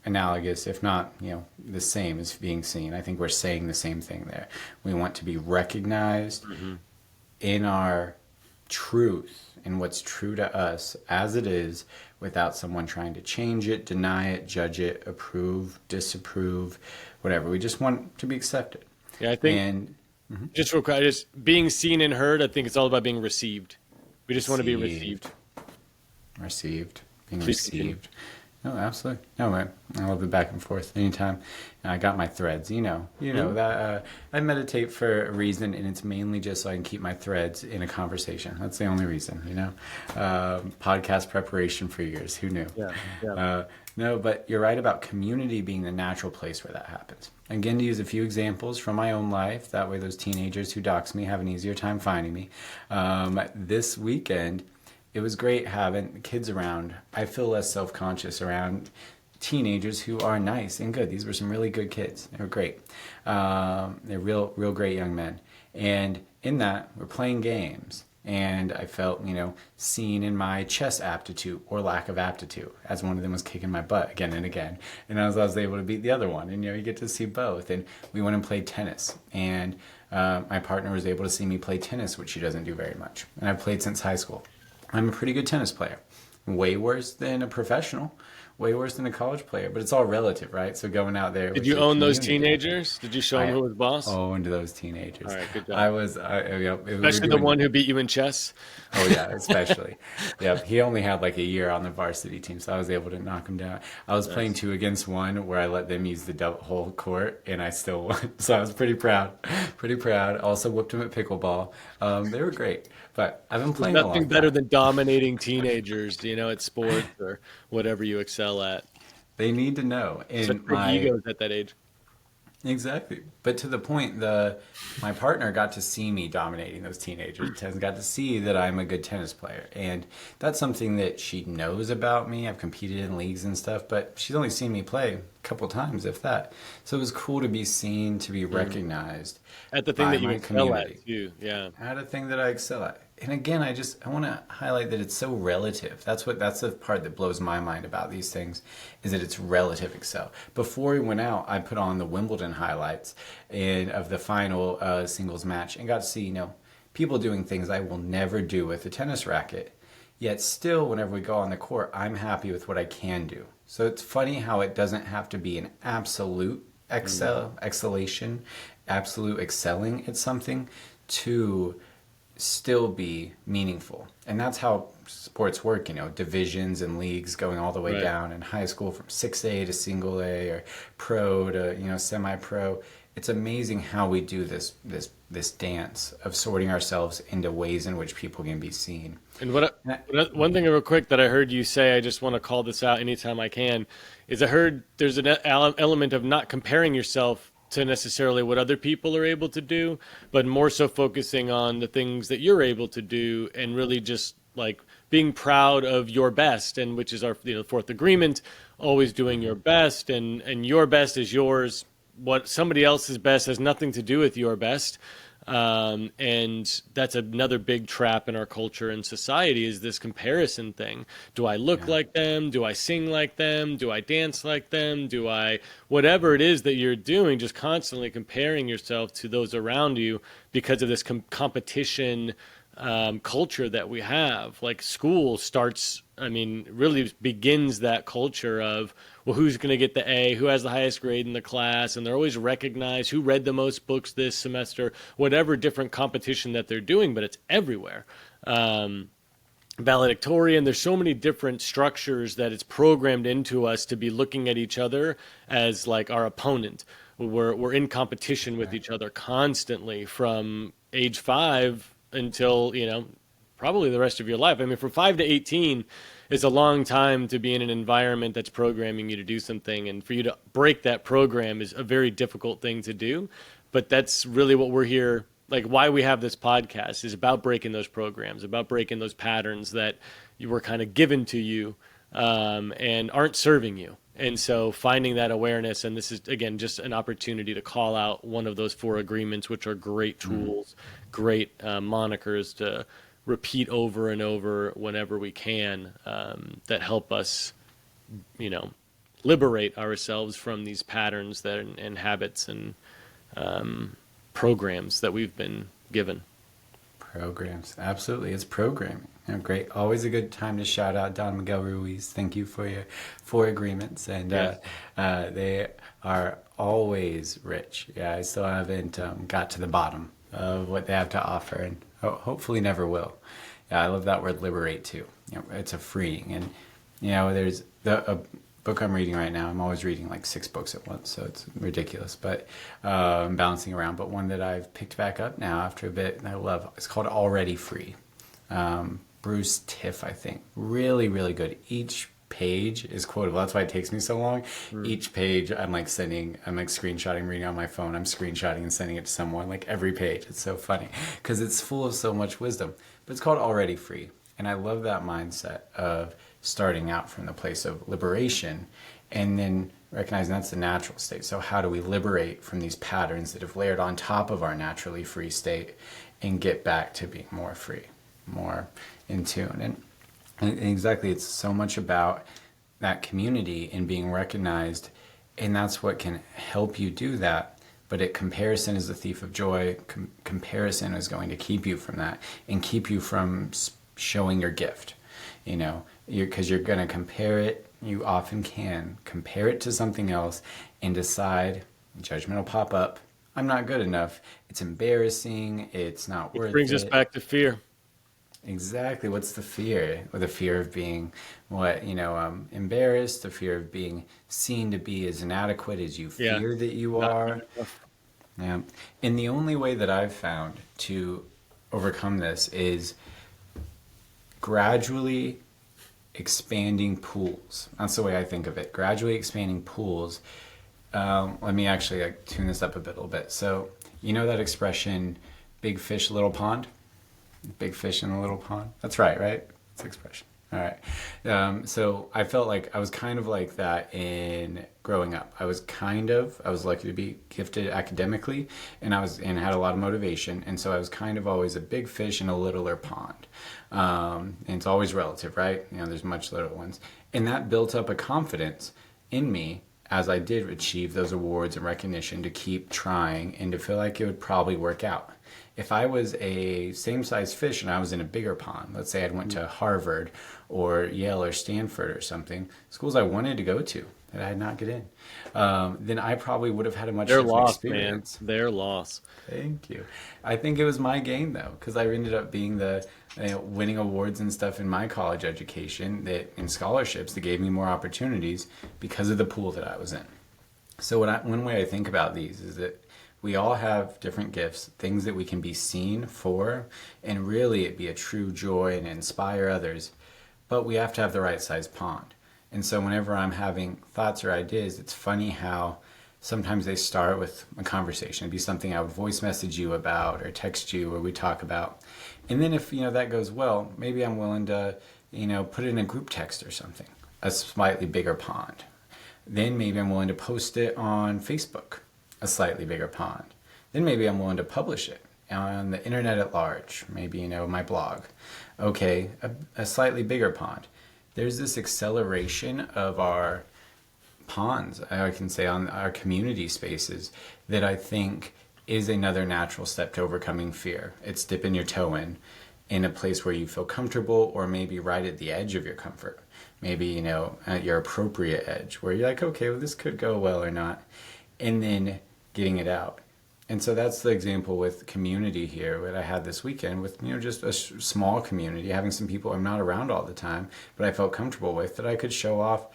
analogous, if not, the same as being seen. I think we're saying the same thing there. We want to be recognized in our truth, in what's true to us as it is, without someone trying to change it, deny it, judge it, approve, disapprove, whatever. We just want to be accepted. Yeah, I think, And just real quick, just being seen and heard, I think it's all about being received. We just want to be received. Being Please continue. received. No, absolutely. No, man. I love the back and forth anytime. And I got my threads. That I meditate for a reason, and it's mainly just so I can keep my threads in a conversation. That's the only reason. Podcast preparation for years. Who knew? Yeah. No, but you're right about community being the natural place where that happens. Again, to use a few examples from my own life, that way those teenagers who dox me have an easier time finding me. This weekend, it was great having kids around. I feel less self-conscious around teenagers who are nice and good. These were some really good kids. They were great. They're real great young men. And in that, we're playing games. And I felt, seen in my chess aptitude or lack of aptitude, as one of them was kicking my butt again and again. And I was able to beat the other one. And, you get to see both. And we went and played tennis. And my partner was able to see me play tennis, which she doesn't do very much. And I've played since high school. I'm a pretty good tennis player. Way worse than a professional. Way worse than a college player. But it's all relative, right? So going out there. Did you own those teenagers? Did you show them who was boss? Owned those teenagers. All right, good job. I was, especially the one who beat you in chess. Oh yeah, especially. Yep. He only had like a year on the varsity team, so I was able to knock him down. I was playing 2 against 1 where I let them use the whole court, and I still won. So I was pretty proud. Also whooped him at pickleball. They were great. But I've been playing a long nothing better than dominating teenagers, at sports or whatever you excel at. They need to know. Such big egos at that age. Exactly. But to the point, my partner got to see me dominating those teenagers, got to see that I'm a good tennis player. And that's something that she knows about me. I've competed in leagues and stuff, but she's only seen me play a couple times, if that. So it was cool to be seen, to be recognized. At the thing that you excel at, too. Yeah. At a thing that I excel at. And again, I want to highlight that it's so relative. That's the part that blows my mind about these things, is that it's relative excel. Before we went out, I put on the Wimbledon highlights of the final singles match and got to see, people doing things I will never do with a tennis racket. Yet still, whenever we go on the court, I'm happy with what I can do. So it's funny how it doesn't have to be an absolute excellation, absolute excelling at something to still be meaningful. And that's how sports work, divisions and leagues going all the way down in high school from 6A to single A or pro to, semi-pro. It's amazing how we do this dance of sorting ourselves into ways in which people can be seen. And one thing real quick that I heard you say, I just want to call this out anytime I can, is I heard there's an element of not comparing yourself to necessarily what other people are able to do, but more so focusing on the things that you're able to do and really just like being proud of your best, and which is our fourth agreement, always doing your best, and your best is yours. What somebody else's best has nothing to do with your best. And that's another big trap in our culture and society, is this comparison thing. Do I look like them? Do I sing like them? Do I dance like them? Whatever it is that you're doing, just constantly comparing yourself to those around you because of this competition culture that we have. Like school really begins that culture of, well, who's going to get the A, who has the highest grade in the class, and they're always recognized, who read the most books this semester, whatever different competition that they're doing, but it's everywhere. Valedictorian, there's so many different structures that it's programmed into us to be looking at each other as like our opponent. We're in competition with each other constantly from age 5 until, probably the rest of your life. I mean, from 5 to 18 is a long time to be in an environment that's programming you to do something. And for you to break that program is a very difficult thing to do. But that's really what we're here, like why we have this podcast, is about breaking those programs, about breaking those patterns that you were kind of given to you and aren't serving you. And so finding that awareness, and this is again just an opportunity to call out one of those four agreements, which are great tools, great monikers to repeat over and over whenever we can, that help us, you know, liberate ourselves from these patterns that and habits and programs that we've been given. Programs, absolutely, it's programming. Great, always a good time to shout out Don Miguel Ruiz. Thank you for your four agreements, and Yes. they are always rich. Yeah, I still haven't got to the bottom of what they have to offer, and hopefully never will. Yeah, I love that word liberate too. It's a freeing, and there's a book I'm reading right now. I'm always reading like 6 books at once, so it's ridiculous, but I'm bouncing around. But one that I've picked back up now after a bit, and I love, it's called Already Free. Bruce Tiff, I think. Really, really good. Each page is quotable. That's why it takes me so long. Each page I'm like screenshotting, reading on my phone. I'm screenshotting and sending it to someone, like every page. It's so funny because it's full of so much wisdom. But it's called Already Free. And I love that mindset of starting out from the place of liberation and then recognizing that's the natural state. So how do we liberate from these patterns that have layered on top of our naturally free state and get back to being more free, more in tune? And exactly, it's so much about that community and being recognized, and that's what can help you do that. But comparison is the thief of joy. Comparison is going to keep you from that and keep you from showing your gift, because you're going to compare it. You often can compare it to something else and decide, judgment will pop up, I'm not good enough, it's embarrassing, it's not worth it. It brings us back to fear. Exactly. What's the fear? Or the fear of being embarrassed, the fear of being seen to be as inadequate as you fear that you are. Yeah. And the only way that I've found to overcome this is gradually expanding pools. That's the way I think of it. Gradually expanding pools. Let me actually tune this up a little bit. So, that expression, big fish, little pond? Big fish in a little pond? That's right? It's an expression. All right. So I felt like I was kind of like that in growing up. I was lucky to be gifted academically, and had a lot of motivation. And so I was kind of always a big fish in a littler pond. And it's always relative, right? There's much little ones. And that built up a confidence in me as I did achieve those awards and recognition to keep trying and to feel like it would probably work out. If I was a same-sized fish and I was in a bigger pond, let's say I went to Harvard or Yale or Stanford or something, schools I wanted to go to that I did not get in, then I probably would have had a much different experience. Their loss. Thank you. I think it was my gain, though, because I ended up being winning awards and stuff in my college education, in scholarships that gave me more opportunities because of the pool that I was in. So one way I think about these is that we all have different gifts, things that we can be seen for, and really it be a true joy and inspire others. But we have to have the right size pond. And so whenever I'm having thoughts or ideas, it's funny how sometimes they start with a conversation. It'd be something I would voice message you about or text you or we talk about. And then if that goes well, maybe I'm willing to put it in a group text or something, a slightly bigger pond. Then maybe I'm willing to post it on Facebook, a slightly bigger pond. Then maybe I'm willing to publish it on the internet at large, maybe my blog. Okay, a slightly bigger pond. There's this acceleration of our ponds, I can say, on our community spaces that I think is another natural step to overcoming fear. It's dipping your toe in a place where you feel comfortable, or maybe right at the edge of your comfort. Maybe, at your appropriate edge where you're like, okay, well, this could go well or not. And then getting it out. And so that's the example with community here that I had this weekend with, just a small community, having some people I'm not around all the time, but I felt comfortable with, that I could show off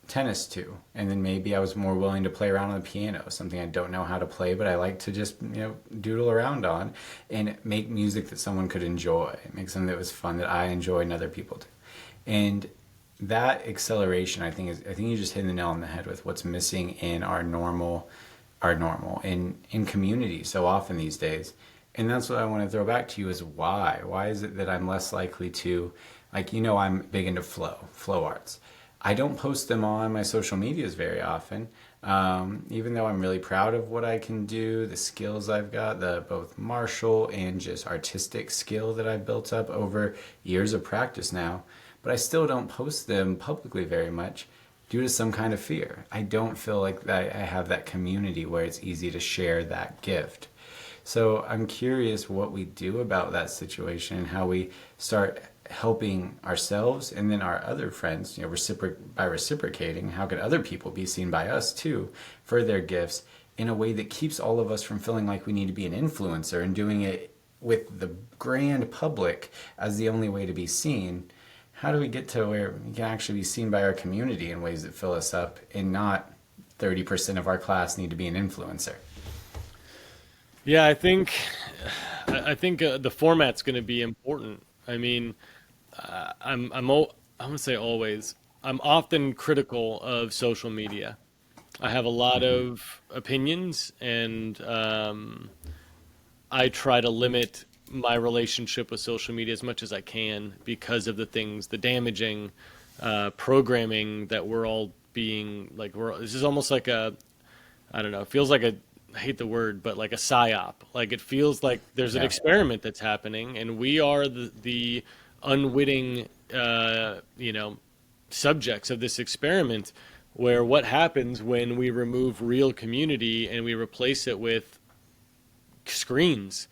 tennis to. And then maybe I was more willing to play around on the piano, something I don't know how to play, but I like to just, doodle around on and make music that someone could enjoy, make something that was fun that I enjoy and other people do. And that acceleration, I think you just hit the nail on the head with what's missing in our normal in community so often these days. And that's what I want to throw back to you is why is it that I'm less likely to, I'm big into flow arts. I don't post them on my social medias very often. Even though I'm really proud of what I can do, the skills I've got, the both martial and just artistic skill that I've built up over years of practice now, but I still don't post them publicly very much due to some kind of fear. I don't feel like that I have that community where it's easy to share that gift. So I'm curious what we do about that situation and how we start helping ourselves and then our other friends, by reciprocating, how could other people be seen by us too for their gifts in a way that keeps all of us from feeling like we need to be an influencer and doing it with the grand public as the only way to be seen. How do we get to where we can actually be seen by our community in ways that fill us up and not 30% of our class need to be an influencer? Yeah, I think the format's going to be important. I mean, I want to say always. I'm often critical of social media. I have a lot of opinions, and I try to limit my relationship with social media as much as I can because of the damaging programming that we're all being like. This is almost like I don't know. It feels like I hate the word, but like a psyop. Like it feels like there's an Yeah. experiment that's happening, and we are the unwitting, subjects of this experiment. Where what happens when we remove real community and we replace it with screens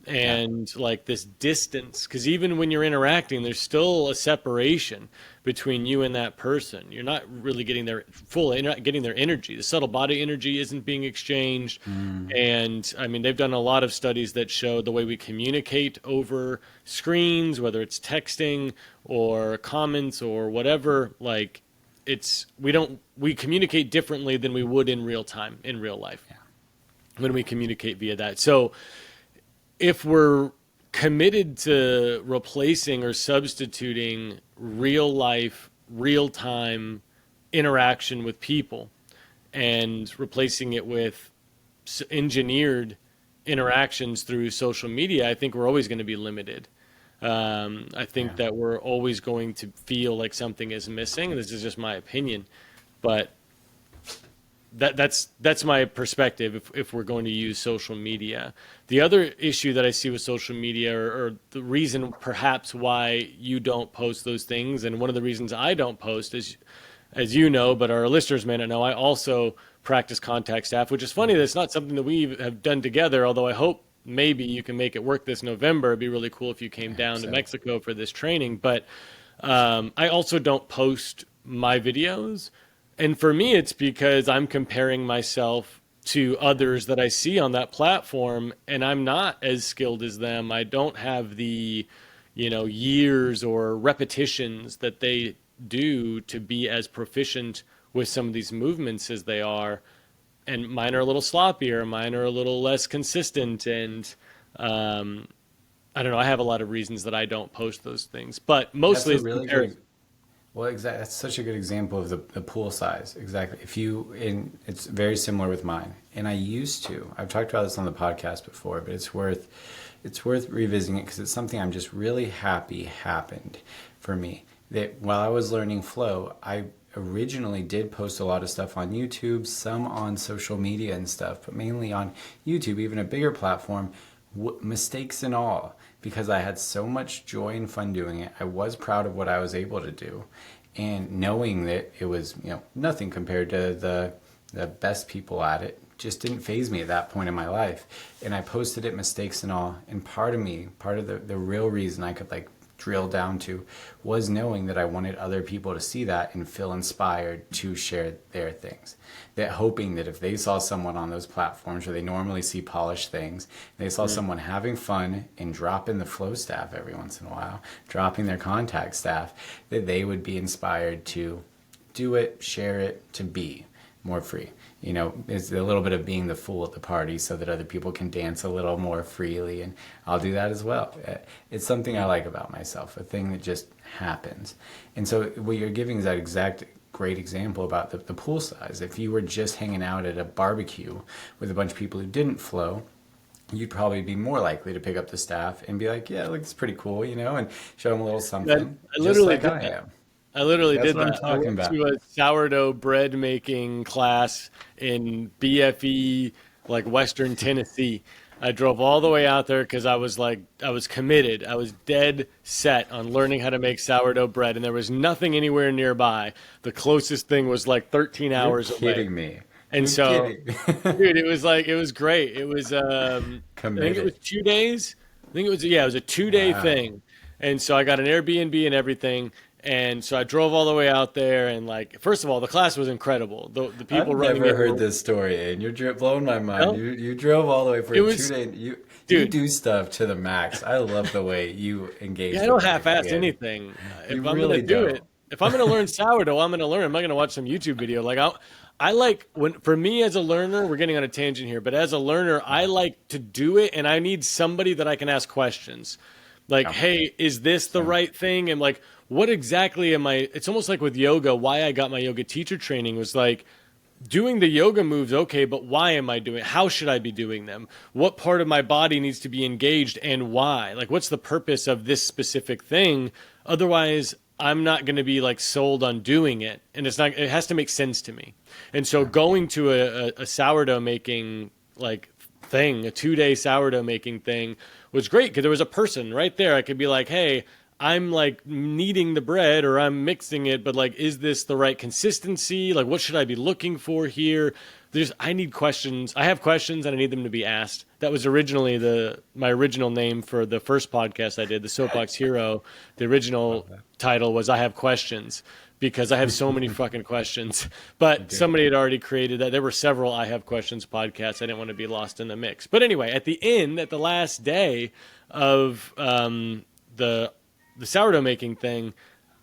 Yeah. and like this distance, because even when you're interacting there's still a separation between you and that person. You're not really getting you're not getting their energy. The subtle body energy isn't being exchanged. And I mean, they've done a lot of studies that show the way we communicate over screens, whether it's texting or comments or whatever, like we communicate differently than we would in real time in real life when we communicate via that. So if we're committed to replacing or substituting real life, real time interaction with people and replacing it with engineered interactions through social media, I think we're always going to be limited. I think Yeah. that we're always going to feel like something is missing. This is just my opinion, but that's my perspective if we're going to use social media. The other issue that I see with social media, or the reason perhaps why you don't post those things, and one of the reasons I don't post is, as you know, but our listeners may not know, I also practice contact staff, which is funny that it's not something that we have done together, although I hope maybe you can make it work this November. It'd be really cool if you came I hope down to so. Mexico for this training. But I also don't post my videos. And for me, it's because I'm comparing myself to others that I see on that platform, and I'm not as skilled as them. I don't have the, years or repetitions that they do to be as proficient with some of these movements as they are. And mine are a little sloppier, mine are a little less consistent, and I don't know. I have a lot of reasons that I don't post those things, but That's mostly a it's really comparison. good. Well, exactly. That's such a good example of the pool size. Exactly. It's very similar with mine. And I've talked about this on the podcast before, but it's worth revisiting it because it's something I'm just really happy happened for me. That while I was learning flow, I originally did post a lot of stuff on YouTube, some on social media and stuff, but mainly on YouTube, even a bigger platform, mistakes and all, because I had so much joy and fun doing it. I was proud of what I was able to do, and knowing that it was nothing compared to the best people at it just didn't faze me at that point in my life. And I posted it, mistakes and all, and part of the real reason I could drill down to was knowing that I wanted other people to see that and feel inspired to share their things. That hoping that if they saw someone on those platforms where they normally see polished things, they saw someone having fun and dropping the flow staff every once in a while, dropping their contact staff, that they would be inspired to do it, share it, to be more free. It's a little bit of being the fool at the party so that other people can dance a little more freely, and I'll do that as well. It's something I like about myself, a thing that just happens. And so what you're giving is that exact great example about the pool size. If you were just hanging out at a barbecue with a bunch of people who didn't flow, you'd probably be more likely to pick up the staff and be like, yeah, look, it's pretty cool, and show them a little I, something, I just literally like did I that. am. I literally That's did what I'm that. I talking went about. to a sourdough bread making class in BFE, like Western Tennessee. I drove all the way out there because I was committed. I was dead set on learning how to make sourdough bread, and there was nothing anywhere nearby. The closest thing was like 13 You're hours away. kidding me. And You're so, kidding. dude, it was great. It was, I think it was Committed. 2 days. I think it was, yeah, it was a 2 day Wow. thing. And so I got an Airbnb and everything. And so I drove all the way out there. And like, first of all, the class was incredible. The I've people running never it heard were, this story, and you're blowing my mind. no, You drove all the way for it a two was, day. You dude, do stuff to the max. I love the way you yeah, engage I with don't life half-ass again. anything. You If I'm gonna really do it, don't. if I'm gonna learn sourdough, I'm gonna learn. I'm not gonna watch some YouTube video. I like when for me as a learner, we're getting on a tangent here, but as a learner, I like to do it, and I need somebody that I can ask questions. Like, Yeah. hey, is this the Same. right thing? And like, what exactly am I? It's almost like with yoga. Why I got my yoga teacher training was like doing the yoga moves, okay, but why am I doing it? How should I be doing them? What part of my body needs to be engaged and why? Like, what's the purpose of this specific thing? Otherwise, I'm not going to be like sold on doing it. And it has to make sense to me. And so going to a sourdough making like thing, a 2 day sourdough making thing was great because there was a person right there. I could be like, hey, I'm like kneading the bread or I'm mixing it, but like, is this the right consistency? Like, what should I be looking for here? I need questions. I have questions and I need them to be asked. That was originally my original name for the first podcast I did, the Soapbox Hero. The original Love that. title was I Have Questions because I have so many fucking questions. But Okay. somebody had already created that. There were several I Have Questions podcasts. I didn't want to be lost in the mix. But anyway, at the last day of the sourdough making thing,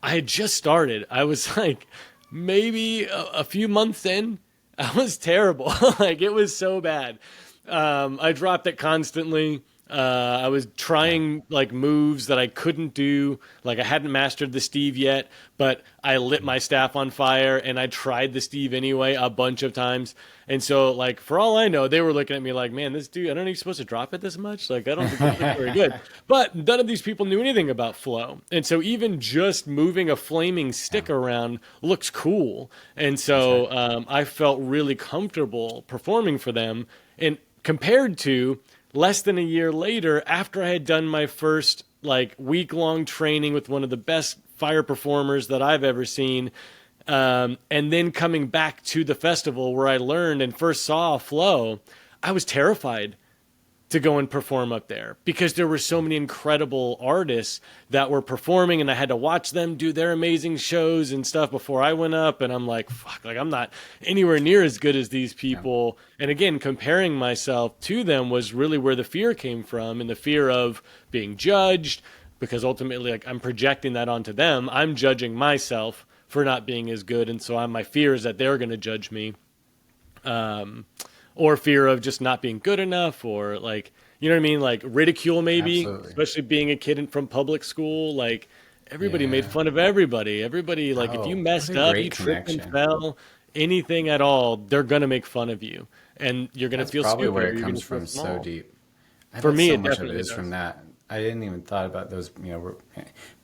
I had just started. I was like maybe a few months in. I was terrible. Like it was so bad. I dropped it constantly. I was Yeah. trying like moves that I couldn't do. Like I hadn't mastered the Steve yet, but I lit my staff on fire and I tried the Steve anyway a bunch of times. And so like for all I know, they were looking at me like, man, this dude, I don't know, you're supposed to drop it this much. Like I don't think this looks very good. But none of these people knew anything about flow. And so even just moving a flaming Yeah. stick around looks cool. And That's right. so I felt really comfortable performing for them. And compared to less than a year later, after I had done my first like week-long training with one of the best fire performers that I've ever seen, and then coming back to the festival where I learned and first saw flow, I was terrified to go and perform up there because there were so many incredible artists that were performing and I had to watch them do their amazing shows and stuff before I went up. And I'm like, fuck, like I'm not anywhere near as good as these Yeah. people. And again, comparing myself to them was really where the fear came from, and the fear of being judged, because ultimately like I'm projecting that onto them. I'm judging myself for not being as good. And so my fear is that they're going to judge me. Or fear of just not being good enough, or like, you know what I mean? Like ridicule, maybe, Absolutely. especially being a kid from public school. Like everybody made Yeah. fun of everybody. Everybody, like if you Oh, what messed a up, you great tripped and connection. fell, anything at all, they're going to make fun of you and you're going to That's feel probably stupid where or it you're going comes to feel from so small. deep. I For bet me, so it much of it definitely is from does. that. I didn't even thought about those,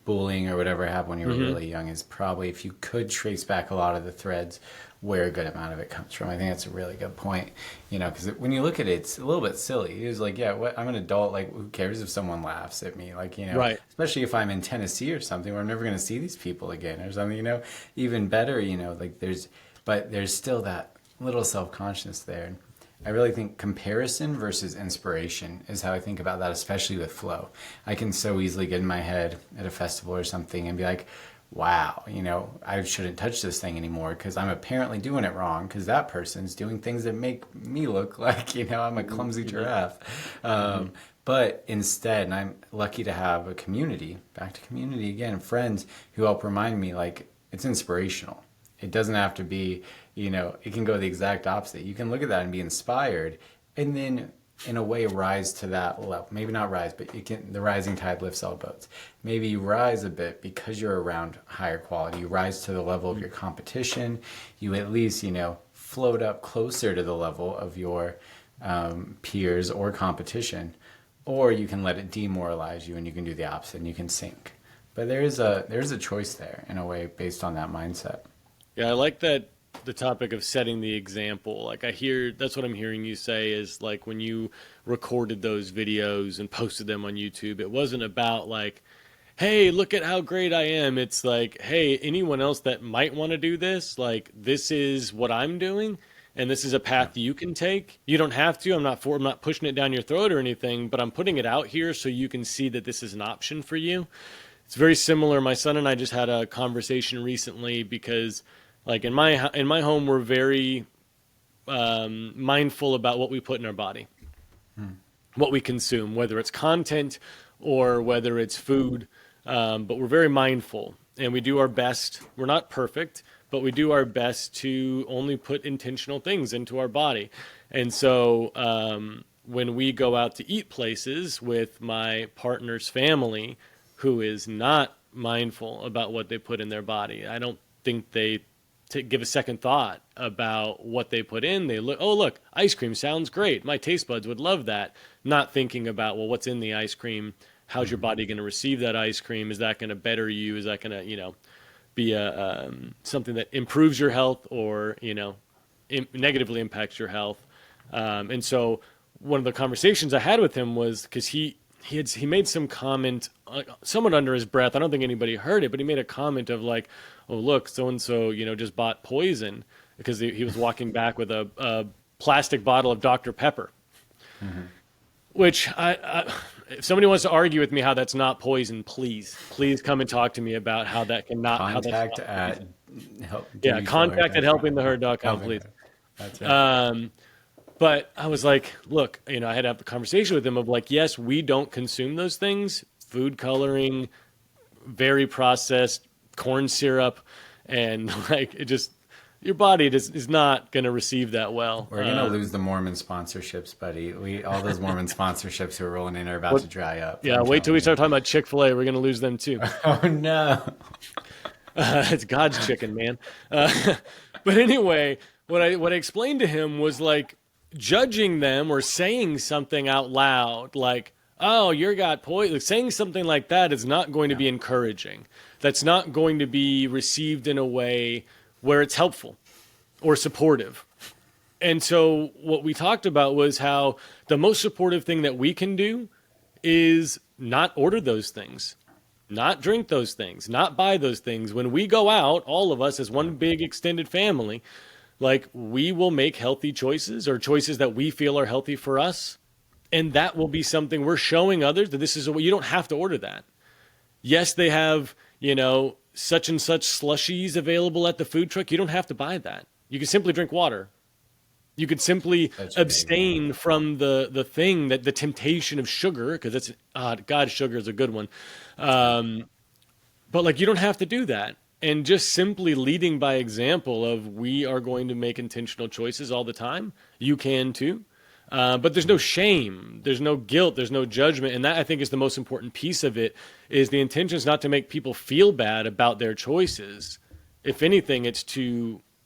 bullying or whatever happened when you were Hmm. really young is probably, if you could trace back a lot of the threads, where a good amount of it comes from. I think that's a really good point, because when you look at it, it's a little bit silly. It's like, yeah, what, I'm an adult, like, who cares if someone laughs at me? Like, Right. especially if I'm in Tennessee or something where I'm never going to see these people again or something, even better, like but there's still that little self-conscious there. I really think comparison versus inspiration is how I think about that, especially with flow. I can so easily get in my head at a festival or something and be like, wow, I shouldn't touch this thing anymore because I'm apparently doing it wrong because that person's doing things that make me look like, I'm a clumsy Hmm. giraffe. Hmm. But instead, and I'm lucky to have a community, back to community again, friends who help remind me, like, it's inspirational. It doesn't have to be, it can go the exact opposite. You can look at that and be inspired and then in a way rise to that level. Maybe not rise, but the rising tide lifts all boats. Maybe you rise a bit because you're around higher quality. You rise to the level of your competition. You at least, float up closer to the level of your peers or competition. Or you can let it demoralize you and you can do the opposite and you can sink. but there's a choice there in a way based on that mindset. Yeah, I like that the topic of setting the example. Like that's what I'm hearing you say is like when you recorded those videos and posted them on YouTube, it wasn't about like, hey, look at how great I am. It's like, hey, anyone else that might want to do this, like this is what I'm doing and this is a path you can take. You don't have to. I'm not pushing it down your throat or anything, but I'm putting it out here so you can see that this is an option for you. It's very similar. My son and I just had a conversation recently because like in my home, we're very mindful about what we put in our body, what we consume, whether it's content or whether it's food. But we're very mindful and we do our best. We're not perfect, but we do our best to only put intentional things into our body. And so when we go out to eat places with my partner's family who is not mindful about what they put in their body, I don't think they give a second thought about what they put in. They look, oh, look, ice cream sounds great. My taste buds would love that. Not thinking about, well, what's in the ice cream? How's your body going to receive that ice cream? Is that going to better you? Is that going to, be something that improves your health or, negatively impacts your health? And so one of the conversations I had with him was because he made some comment somewhat under his breath. I don't think anybody heard it, but he made a comment of like, oh, look, so-and-so, just bought poison because he was walking back with a plastic bottle of Dr. Pepper, which if somebody wants to argue with me how that's not poison, please come and talk to me about how that cannot. Contact at contact at helpingtheherd.com, please. That's right. But I was like, look, I had to have a conversation with him of like, yes, we don't consume those things, food coloring, very processed corn syrup, and like it just, your body is not going to receive that well. We're going to lose the Mormon sponsorships, buddy. All those Mormon sponsorships who are rolling in are about to dry up. Yeah, wait till we start talking about Chick-fil-A. We're going to lose them too. Oh, no. It's God's chicken, man. But anyway, what I explained to him was like judging them or saying something out loud like, oh, you got poison. Like, saying something like that is not going to be encouraging. That's not going to be received in a way where it's helpful or supportive. And so what we talked about was how the most supportive thing that we can do is not order those things, not drink those things, not buy those things. When we go out, all of us as one big extended family, like we will make healthy choices or choices that we feel are healthy for us. And that will be something we're showing others that this is what you don't have to order that. Yes, they have, such and such slushies available at the food truck. You don't have to buy that. You can simply drink water. You could simply abstain from the thing that the temptation of sugar, because that's God, sugar is a good one. But like you don't have to do that. And just simply leading by example of we are going to make intentional choices all the time. You can too. But there's no shame, there's no guilt, there's no judgment. And that I think is the most important piece of it is the intention is not to make people feel bad about their choices. If anything, it's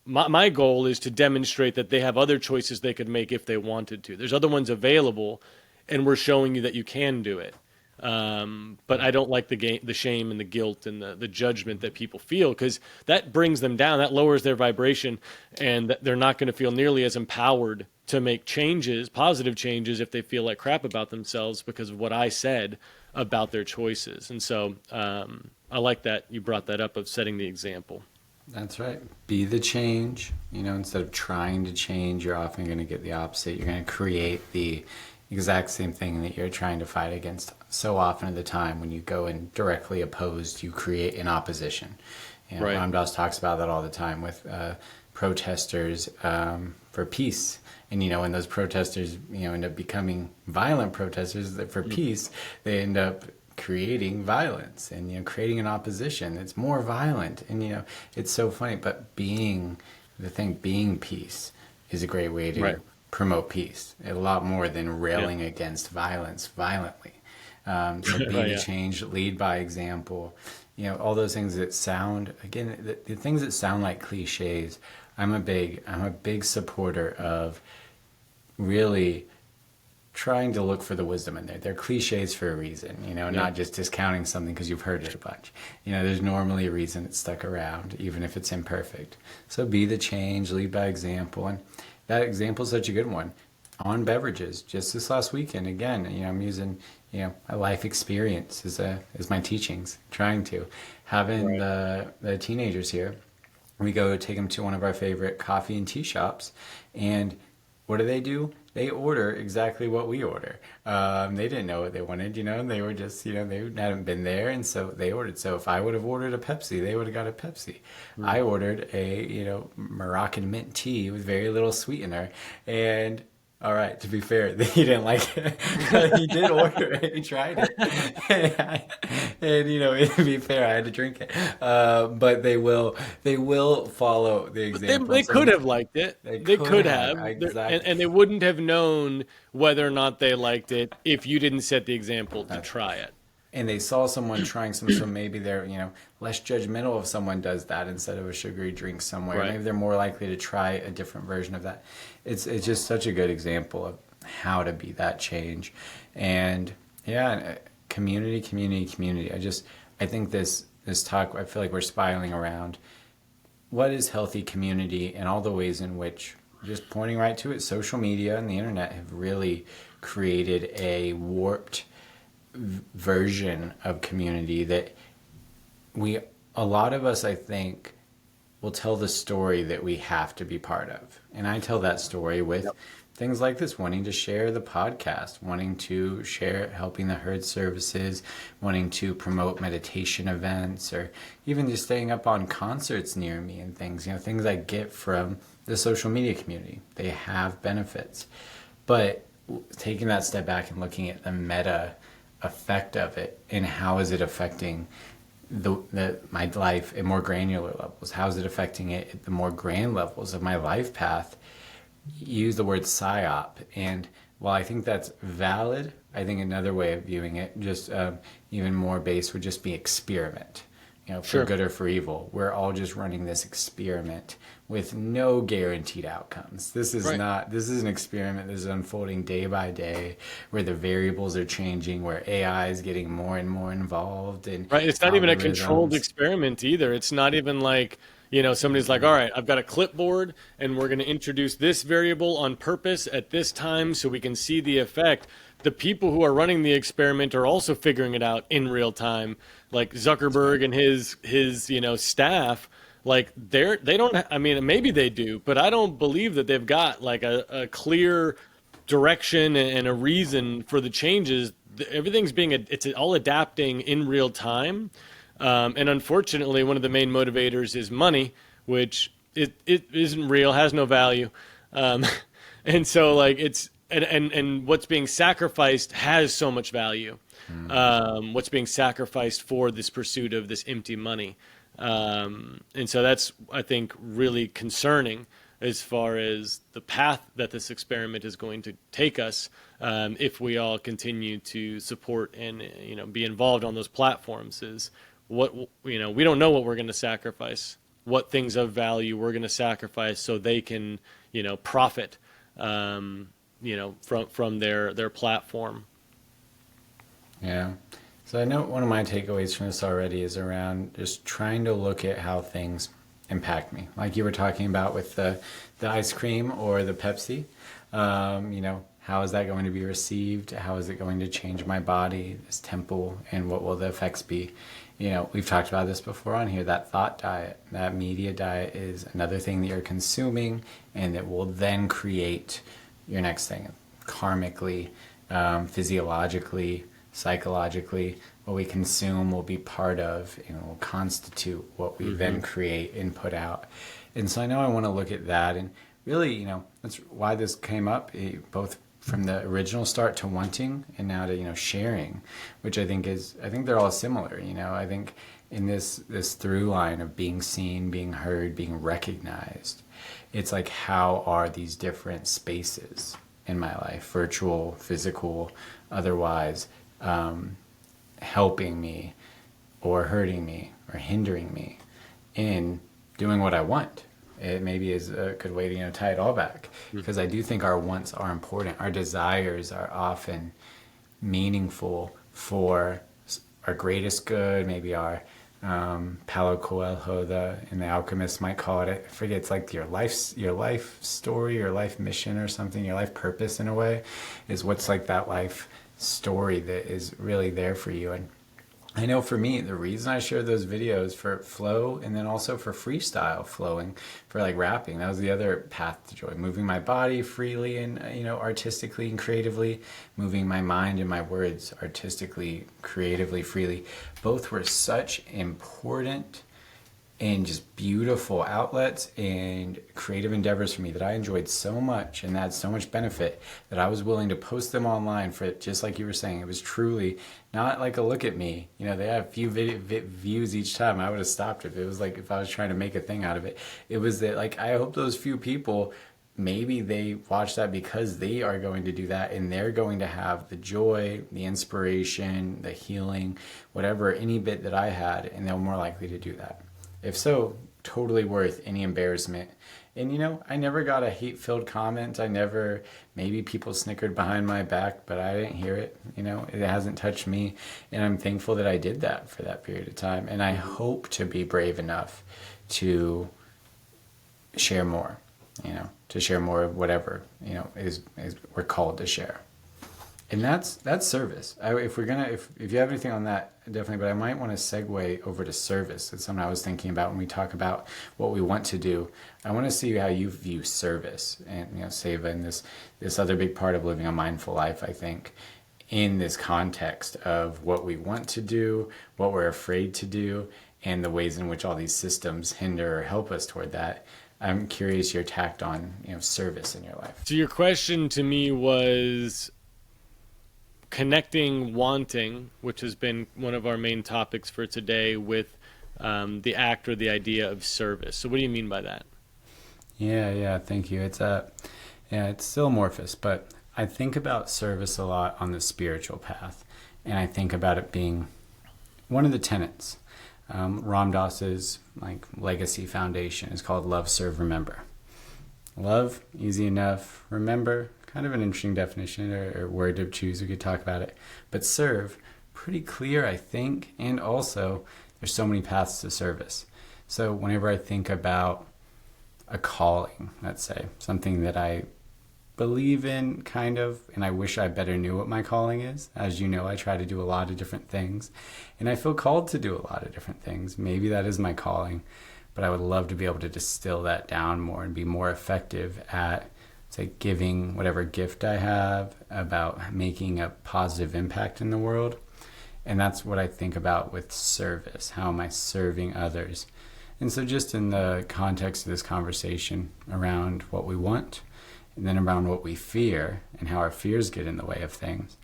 my goal is to demonstrate that they have other choices they could make if they wanted to. There's other ones available and we're showing you that you can do it. But I don't like the shame and the guilt and the judgment that people feel because that brings them down, that lowers their vibration and they're not going to feel nearly as empowered to make changes, positive changes, if they feel like crap about themselves because of what I said about their choices. And so I like that you brought that up of setting the example. That's right. Be the change. Instead of trying to change, you're often going to get the opposite. You're going to create the exact same thing that you're trying to fight against. So often of the time when you go in directly opposed, you create an opposition. Right. Ram Dass talks about that all the time with protesters for peace. And, when those protesters, end up becoming violent protesters for peace, they end up creating violence and, creating an opposition. It's more violent. And, it's so funny. But being peace is a great way to promote peace. A lot more than railing against violence violently. So be the change, lead by example. All those things that sound, again, the things that sound like cliches. I'm a big supporter of really trying to look for the wisdom in there. They're cliches for a reason, not just discounting something because you've heard it a bunch. There's normally a reason it's stuck around, even if it's imperfect. So be the change, lead by example. And that example is such a good one. On beverages, just this last weekend, again, I'm using, a life experience as my teachings, trying to. Having the teenagers here, we go take them to one of our favorite coffee and tea shops, and what do? They order exactly what we order. They didn't know what they wanted, and they were just, they hadn't been there, and so they ordered. So if I would have ordered a Pepsi, they would have got a Pepsi. Mm-hmm. I ordered a, Moroccan mint tea with very little sweetener, and all right, to be fair, he didn't like it. He did order it. He tried it. And to be fair, I had to drink it. But they will follow the example. They could have liked it. They could have. Exactly. And they wouldn't have known whether or not they liked it if you didn't set the example to try it. And they saw someone trying something, so maybe they're, less judgmental if someone does that instead of a sugary drink somewhere. Right. Maybe they're more likely to try a different version of that. It's just such a good example of how to be that change. And community. I think this talk, I feel like we're spiraling around what is healthy community and all the ways in which, just pointing right to it, social media and the internet have really created a warped version of community that a lot of us, I think, will tell the story that we have to be part of. And I tell that story with things like this, wanting to share the podcast, wanting to share Helping the Herd services, wanting to promote meditation events, or even just staying up on concerts near me and things, things I get from the social media community. They have benefits. But taking that step back and looking at the meta effect of it and how is it affecting my life at more granular levels, how is it affecting it at the more grand levels of my life path. Use the word psyop, and while I think that's valid, I think another way of viewing it, just even more base, would just be experiment. For good or for evil, we're all just running this experiment with no guaranteed outcomes. This is this is an experiment that is unfolding day by day, where the variables are changing, where AI is getting more and more involved. And it's not even a controlled experiment either. It's not even like, somebody's like, all right, I've got a clipboard and we're going to introduce this variable on purpose at this time so we can see the effect. The people who are running the experiment are also figuring it out in real time. Like Zuckerberg and his staff, like they don't, I mean, maybe they do, but I don't believe that they've got like a clear direction and a reason for the changes. Everything's it's all adapting in real time. And unfortunately, one of the main motivators is money, which it isn't real, has no value. And so like and what's being sacrificed has so much value. What's being sacrificed for this pursuit of this empty money. And so that's, I think, really concerning as far as the path that this experiment is going to take us, if we all continue to support and be involved on those platforms. Is what we don't know what we're going to sacrifice, what things of value we're going to sacrifice so they can profit from their platform. Yeah. So I know one of my takeaways from this already is around just trying to look at how things impact me. Like you were talking about with the ice cream or the Pepsi. How is that going to be received? How is it going to change my body, this temple, and what will the effects be? We've talked about this before on here, that thought diet, that media diet is another thing that you're consuming, and that will then create your next thing, karmically, physiologically, psychologically. What we consume will be part of, will constitute what we then create and put out. And so I know I want to look at that, and really, that's why this came up, both from the original start to wanting and now to, sharing, which I think they're all similar. I think in this through line of being seen, being heard, being recognized, it's like, how are these different spaces in my life, virtual, physical, otherwise, helping me or hurting me or hindering me in doing what I want, it maybe is a good way to, tie it all back, because I do think our wants are important. Our desires are often meaningful for our greatest good, maybe our Paulo Coelho, and the alchemist might call it. I forget. It's like your life story, your life mission, or something. Your life purpose, in a way, is what's like that life story that is really there for you. And I know for me, the reason I shared those videos for flow, and then also for freestyle flowing, for like rapping, that was the other path to joy. Moving my body freely and, artistically and creatively, moving my mind and my words artistically, creatively, freely. Both were such important and just beautiful outlets and creative endeavors for me that I enjoyed so much and had so much benefit that I was willing to post them online for it. Just like you were saying, it was truly not like a look at me. They have a few views each time. I would have stopped if it was like, if I was trying to make a thing out of it. It was that, like, I hope those few people, maybe they watch that because they are going to do that, and they're going to have the joy, the inspiration, the healing, whatever, any bit that I had, and they're more likely to do that. If so, totally worth any embarrassment. And I never got a hate-filled comment. Maybe people snickered behind my back, but I didn't hear it. It hasn't touched me. And I'm thankful that I did that for that period of time. And I hope to be brave enough to share more, to share more of whatever, is we're called to share. And that's service. If you have anything on that, definitely. But I might want to segue over to service. It's something I was thinking about when we talk about what we want to do. I want to see how you view service, and Seva, and this other big part of living a mindful life. I think in this context of what we want to do, what we're afraid to do, and the ways in which all these systems hinder or help us toward that. I'm curious your tact on service in your life. So your question to me was connecting wanting, which has been one of our main topics for today, with the act or the idea of service. So what do you mean by that? Yeah, thank you. It's still amorphous, but I think about service a lot on the spiritual path, and I think about it being one of the tenets. Ram Dass's legacy foundation is called Love, Serve, Remember. Love, easy enough. Remember, kind of an interesting definition or word to choose. We could talk about it. But serve, pretty clear, I think. And also, there's so many paths to service. So whenever I think about a calling, let's say, something that I believe in, kind of, and I wish I better knew what my calling is. As you know, I try to do a lot of different things, and I feel called to do a lot of different things. Maybe that is my calling, but I would love to be able to distill that down more and be more effective at, say, giving whatever gift I have, about making a positive impact in the world. And that's what I think about with service. How am I serving others? And so just in the context of this conversation around what we want, and then around what we fear and how our fears get in the way of things,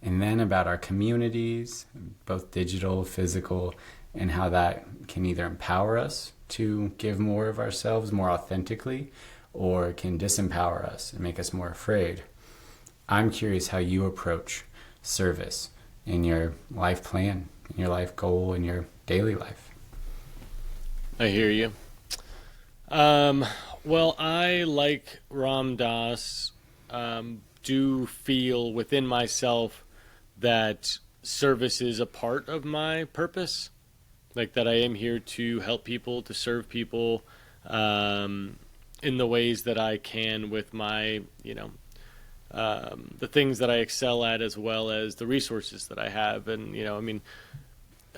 and then about our communities, both digital, physical, and how that can either empower us to give more of ourselves more authentically, or can disempower us and make us more afraid. I'm curious how you approach service in your life plan, in your life goal, in your daily life. I hear you. Well, I, like Ram Dass, do feel within myself that service is a part of my purpose. Like that I am here to help people, to serve people in the ways that I can with my, the things that I excel at, as well as the resources that I have. And,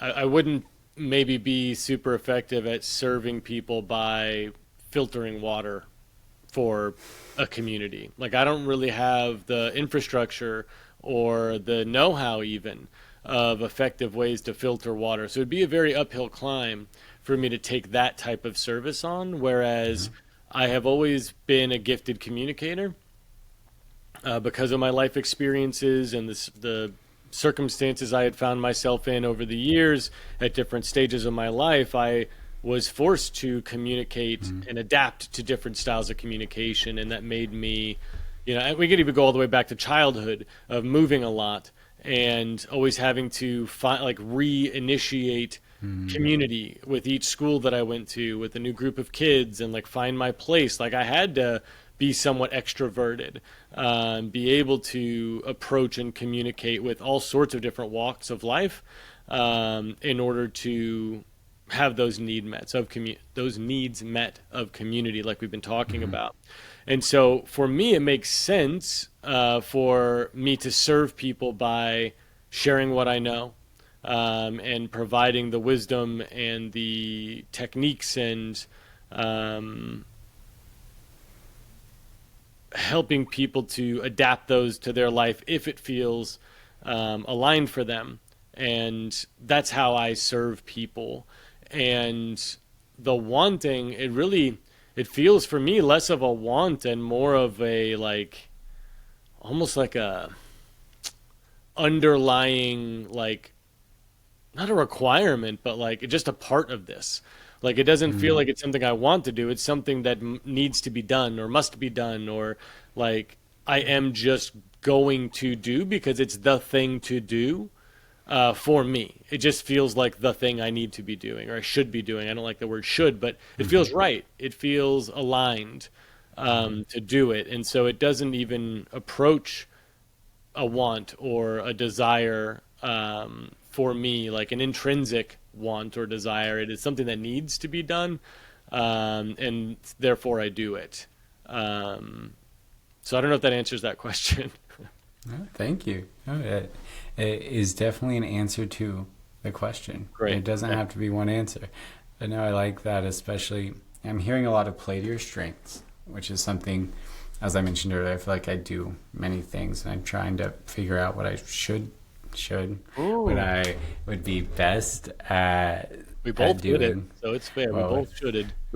I wouldn't maybe be super effective at serving people by filtering water for a community. Like, I don't really have the infrastructure or the know-how even of effective ways to filter water. So it'd be a very uphill climb for me to take that type of service on, whereas I have always been a gifted communicator because of my life experiences and the circumstances I had found myself in over the years at different stages of my life. I was forced to communicate and adapt to different styles of communication, and that made me, we could even go all the way back to childhood of moving a lot and always having to reinitiate community with each school that I went to, with a new group of kids, and like find my place. Like I had to be somewhat extroverted, be able to approach and communicate with all sorts of different walks of life, in order to have those those needs met of community, like we've been talking about. And so for me, it makes sense for me to serve people by sharing what I know, and providing the wisdom and the techniques, and helping people to adapt those to their life if it feels aligned for them. And that's how I serve people. And the wanting, it feels for me less of a want and more of a like, almost like a underlying, like, not a requirement, but like just a part of this. Like it doesn't feel like it's something I want to do. It's something that needs to be done or must be done, or like I am just going to do because it's the thing to do. For me, it just feels like the thing I need to be doing, or I should be doing. I don't like the word should, but it feels right. It feels aligned to do it. And so it doesn't even approach a want or a desire for me, like an intrinsic want or desire. It is something that needs to be done, and therefore I do it. So I don't know if that answers that question. Oh, thank you. Oh, it is definitely an answer to the question. Great. It doesn't have to be one answer. But no, I like that, especially. I'm hearing a lot of play to your strengths, which is something, as I mentioned earlier, I feel like I do many things, and I'm trying to figure out what I should, what I would be best at. We both doing. did it, so it's fair. Well, we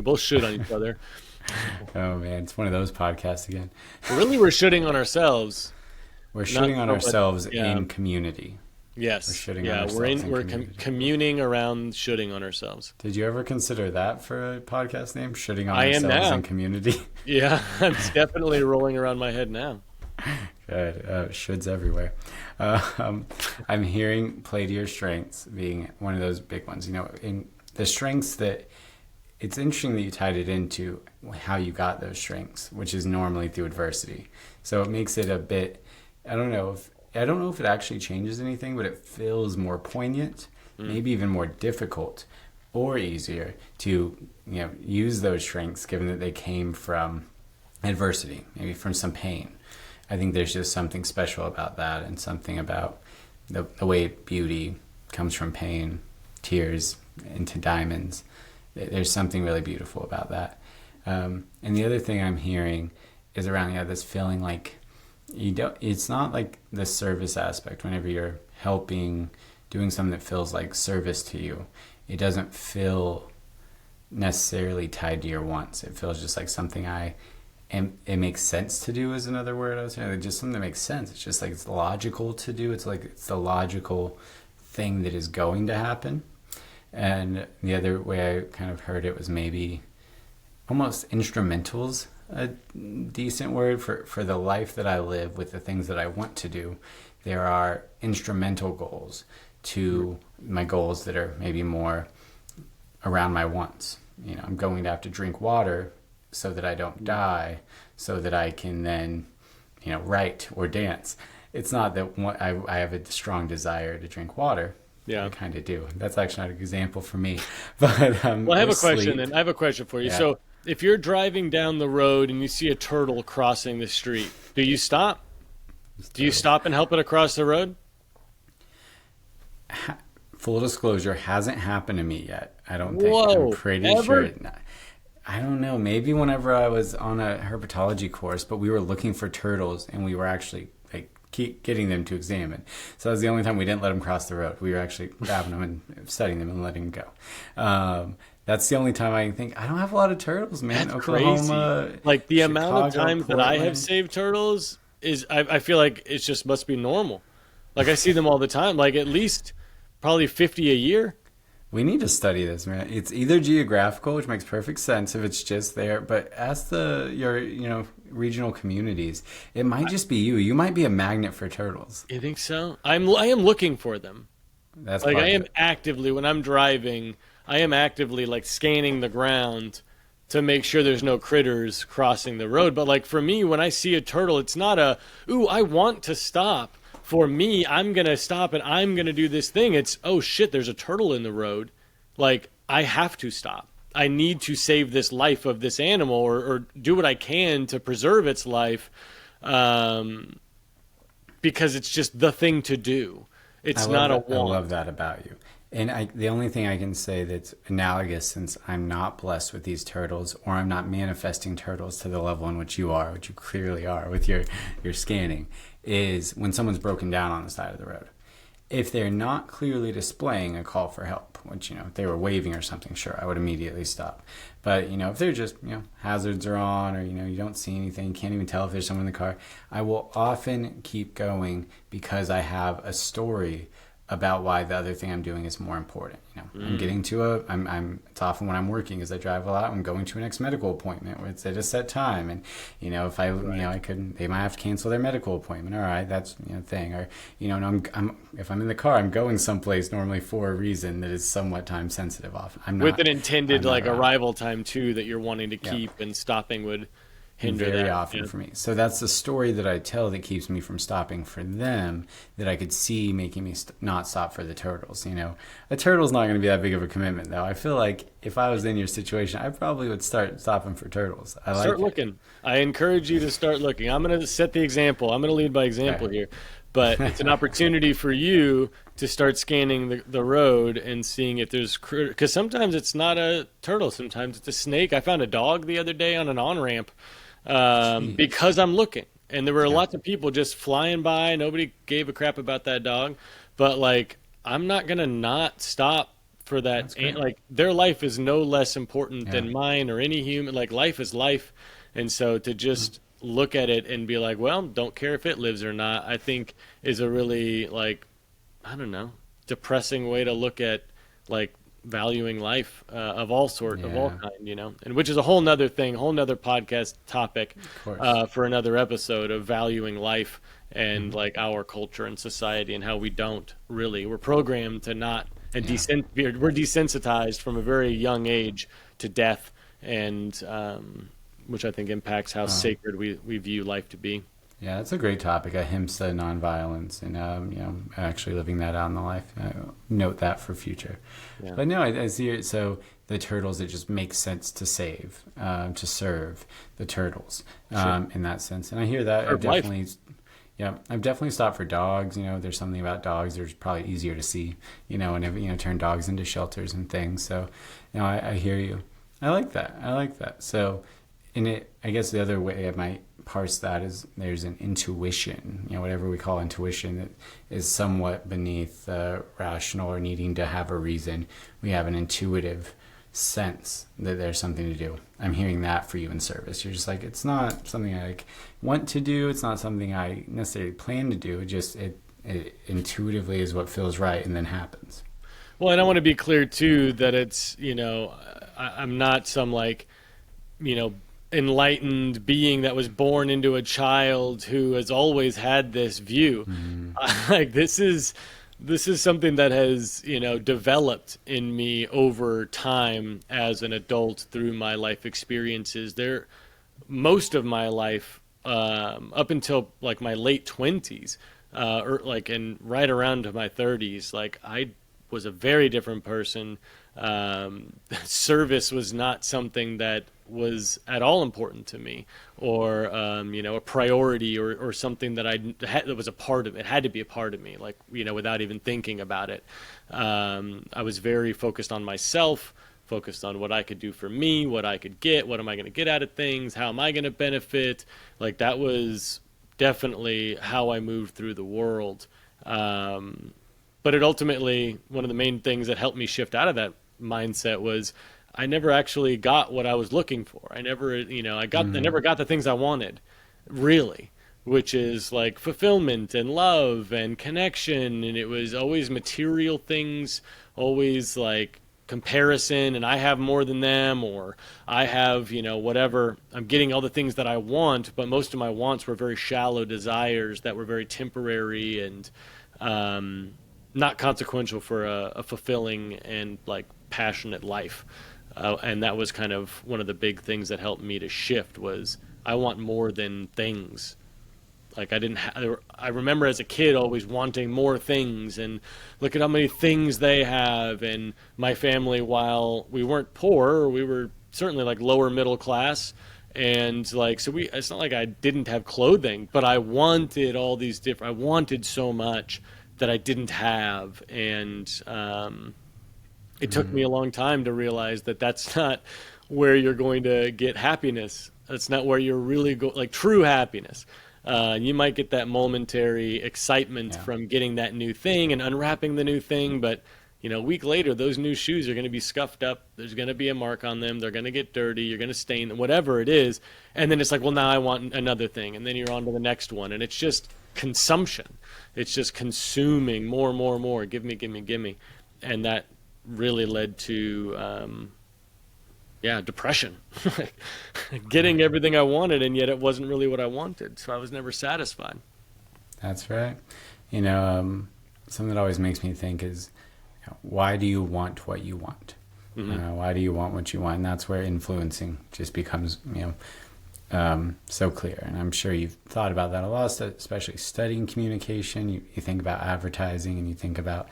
both should on each other. Oh man, it's one of those podcasts again. But really, we're shitting on ourselves. We're shooting on ourselves yeah. in community. Yes. We're shooting on ourselves. We're communing around shooting on ourselves. Did you ever consider that for a podcast name? Shooting on I am ourselves now. in community? Yeah, it's definitely rolling around my head now. Good. Shoulds everywhere. I'm hearing play to your strengths being one of those big ones. You know, in the strengths that, it's interesting that you tied it into how you got those strengths, which is normally through adversity. So it makes it a bit, I don't know if it actually changes anything, but it feels more poignant, maybe even more difficult or easier to, use those strengths given that they came from adversity, maybe from some pain. I think there's just something special about that, and something about the way beauty comes from pain, tears into diamonds. There's something really beautiful about that. And the other thing I'm hearing is around this feeling like it's not like the service aspect. Whenever you're helping, doing something that feels like service to you, it doesn't feel necessarily tied to your wants. It feels just like something it makes sense to do, is another word I was saying. Just something that makes sense. It's just like it's logical to do. It's like it's the logical thing that is going to happen. And the other way I kind of heard it was maybe almost instrumentals, a decent word for the life that I live with the things that I want to do. There are instrumental goals to my goals that are maybe more around my wants. I'm going to have to drink water so that I don't die, so that I can then, write or dance. It's not that I have a strong desire to drink water. Yeah, I kind of do. That's actually not an example for me. But well, I have a question. And I have a question for you. Yeah. So, if you're driving down the road and you see a turtle crossing the street, do you stop? Do you stop and help it across the road? Full disclosure, hasn't happened to me yet. I don't think. Whoa, I'm pretty sure. I don't know. Maybe whenever I was on a herpetology course, but we were looking for turtles, and we were actually keep getting them to examine. So that was the only time we didn't let them cross the road. We were actually grabbing them and studying them and letting them go. That's the only time I can think. I don't have a lot of turtles, man. That's Oklahoma, crazy. Like the Chicago, amount of times Portland. that I have saved turtles is, I feel like it just must be normal. Like I see them all the time, like at least probably 50 a year. We need to study this, man. It's either geographical, which makes perfect sense if it's just there, but ask your regional communities. It might just be you. You might be a magnet for turtles. You think so? I am looking for them. That's Like I part of am it. actively, when I'm driving, I am actively like scanning the ground to make sure there's no critters crossing the road. But like for me, when I see a turtle, it's not a, ooh, I want to stop. For me, I'm gonna stop and I'm gonna do this thing. It's, oh shit, there's a turtle in the road. Like I have to stop. I need to save this life of this animal, or do what I can to preserve its life, um, because it's just the thing to do. I It's love not a that. I want. love that about you. And the only thing I can say that's analogous, since I'm not blessed with these turtles, or I'm not manifesting turtles to the level in which you are, which you clearly are with your scanning, is when someone's broken down on the side of the road. If they're not clearly displaying a call for help, which, if they were waving or something, sure, I would immediately stop. But, if they're just, hazards are on, or, you don't see anything, you can't even tell if there's someone in the car, I will often keep going because I have a story about why the other thing I'm doing is more important. I'm getting to it's often when I'm working, as I drive a lot, I'm going to an next medical appointment where it's at a set time. And, if I couldn't, they might have to cancel their medical appointment. All right, that's, thing. Or, no, if I'm in the car, I'm going someplace normally for a reason that is somewhat time sensitive often. With an intended I'm not like around. arrival time too that you're wanting to Yeah. keep, and stopping would hinder Very that. often Yeah. for me. So that's the story that I tell that keeps me from stopping for them, that I could see making me not stop for the turtles. A turtle's not going to be that big of a commitment, though. I feel like if I was in your situation, I probably would start stopping for turtles. I like Start it. looking. I encourage you to start looking. I'm going to set the example. I'm going to lead by example Okay. here. But it's an opportunity for you to start scanning the road and seeing if there's, because sometimes it's not a turtle, sometimes it's a snake. I found a dog the other day on an on-ramp, Jeez. because I'm looking. And there were Yeah. lots of people just flying by. Nobody gave a crap about that dog. But like, I'm not going to not stop for that. That's great. Like, their life is no less important Yeah. than mine or any human. Like, life is life. And so to just look at it and be like, well, don't care if it lives or not, I think is a really, like, I don't know, depressing way to look at like valuing life, of all sort, of all Yeah. kind, and which is a whole nother thing, whole nother podcast topic, Of course. for another episode of valuing life and Mhm. like our culture and society and how we don't really, we're programmed to not, and Yeah. we're desensitized from a very young age to death, and which I think impacts how Oh. sacred we view life to be. Yeah, that's a great topic. Ahimsa, nonviolence, and actually living that out in the life. Note that for future. Yeah. But no, I see it. So the turtles, it just makes sense to save, to serve the turtles, Sure. in that sense. And I hear that. Serve life. I've definitely stopped for dogs. There's something about dogs. They're probably easier to see. And turn dogs into shelters and things. So, I hear you. I like that. I like that. So, I guess the other way I might parse that is there's an intuition, whatever we call intuition, that is somewhat beneath rational or needing to have a reason. We have an intuitive sense that there's something to do. I'm hearing that for you in service. You're just like, it's not something I want to do. It's not something I necessarily plan to do. It intuitively is what feels right and then happens. Well, and I want to be clear too that it's, I'm not some like, enlightened being that was born into a child who has always had this view. Like this is something that has, developed in me over time as an adult through my life experiences. Most of my life, up until like my late 20s, or like, and right around to my 30s, like I was a very different person. Service was not something that was at all important to me, or a priority, or something that that was a part of it. Had to be a part of me, like without even thinking about it. I was very focused on myself, focused on what I could do for me, what I could get, what am I going to get out of things, how am I going to benefit. Like that was definitely how I moved through the world. But it ultimately, one of the main things that helped me shift out of that mindset was I never actually got what I was looking for. I never, I never got the things I wanted, really, which is like fulfillment and love and connection. And it was always material things, always like comparison, and I have more than them, or I have, whatever. I'm getting all the things that I want, but most of my wants were very shallow desires that were very temporary and, not consequential for a fulfilling and like passionate life. And that was kind of one of the big things that helped me to shift was I want more than things. Like I remember as a kid always wanting more things and look at how many things they have. And my family, while we weren't poor, we were certainly like lower middle class. And like, so it's not like I didn't have clothing, but I wanted all these I wanted so much that I didn't have. And, it took me a long time to realize that that's not where you're going to get happiness. That's not where you're really like true happiness. You might get that momentary excitement from getting that new thing and unwrapping the new thing, but a week later, those new shoes are going to be scuffed up. There's going to be a mark on them. They're going to get dirty. You're going to stain them, whatever it is. And then it's like, well, now I want another thing. And then you're on to the next one. And it's just consumption. It's just consuming more, more, more. Give me, give me, give me. And that really led to, depression. Getting everything I wanted, and yet it wasn't really what I wanted. So I was never satisfied. That's right. Something that always makes me think is, why do you want what you want? Why do you want what you want? And that's where influencing just becomes, so clear. And I'm sure you've thought about that a lot, especially studying communication. You think about advertising and you think about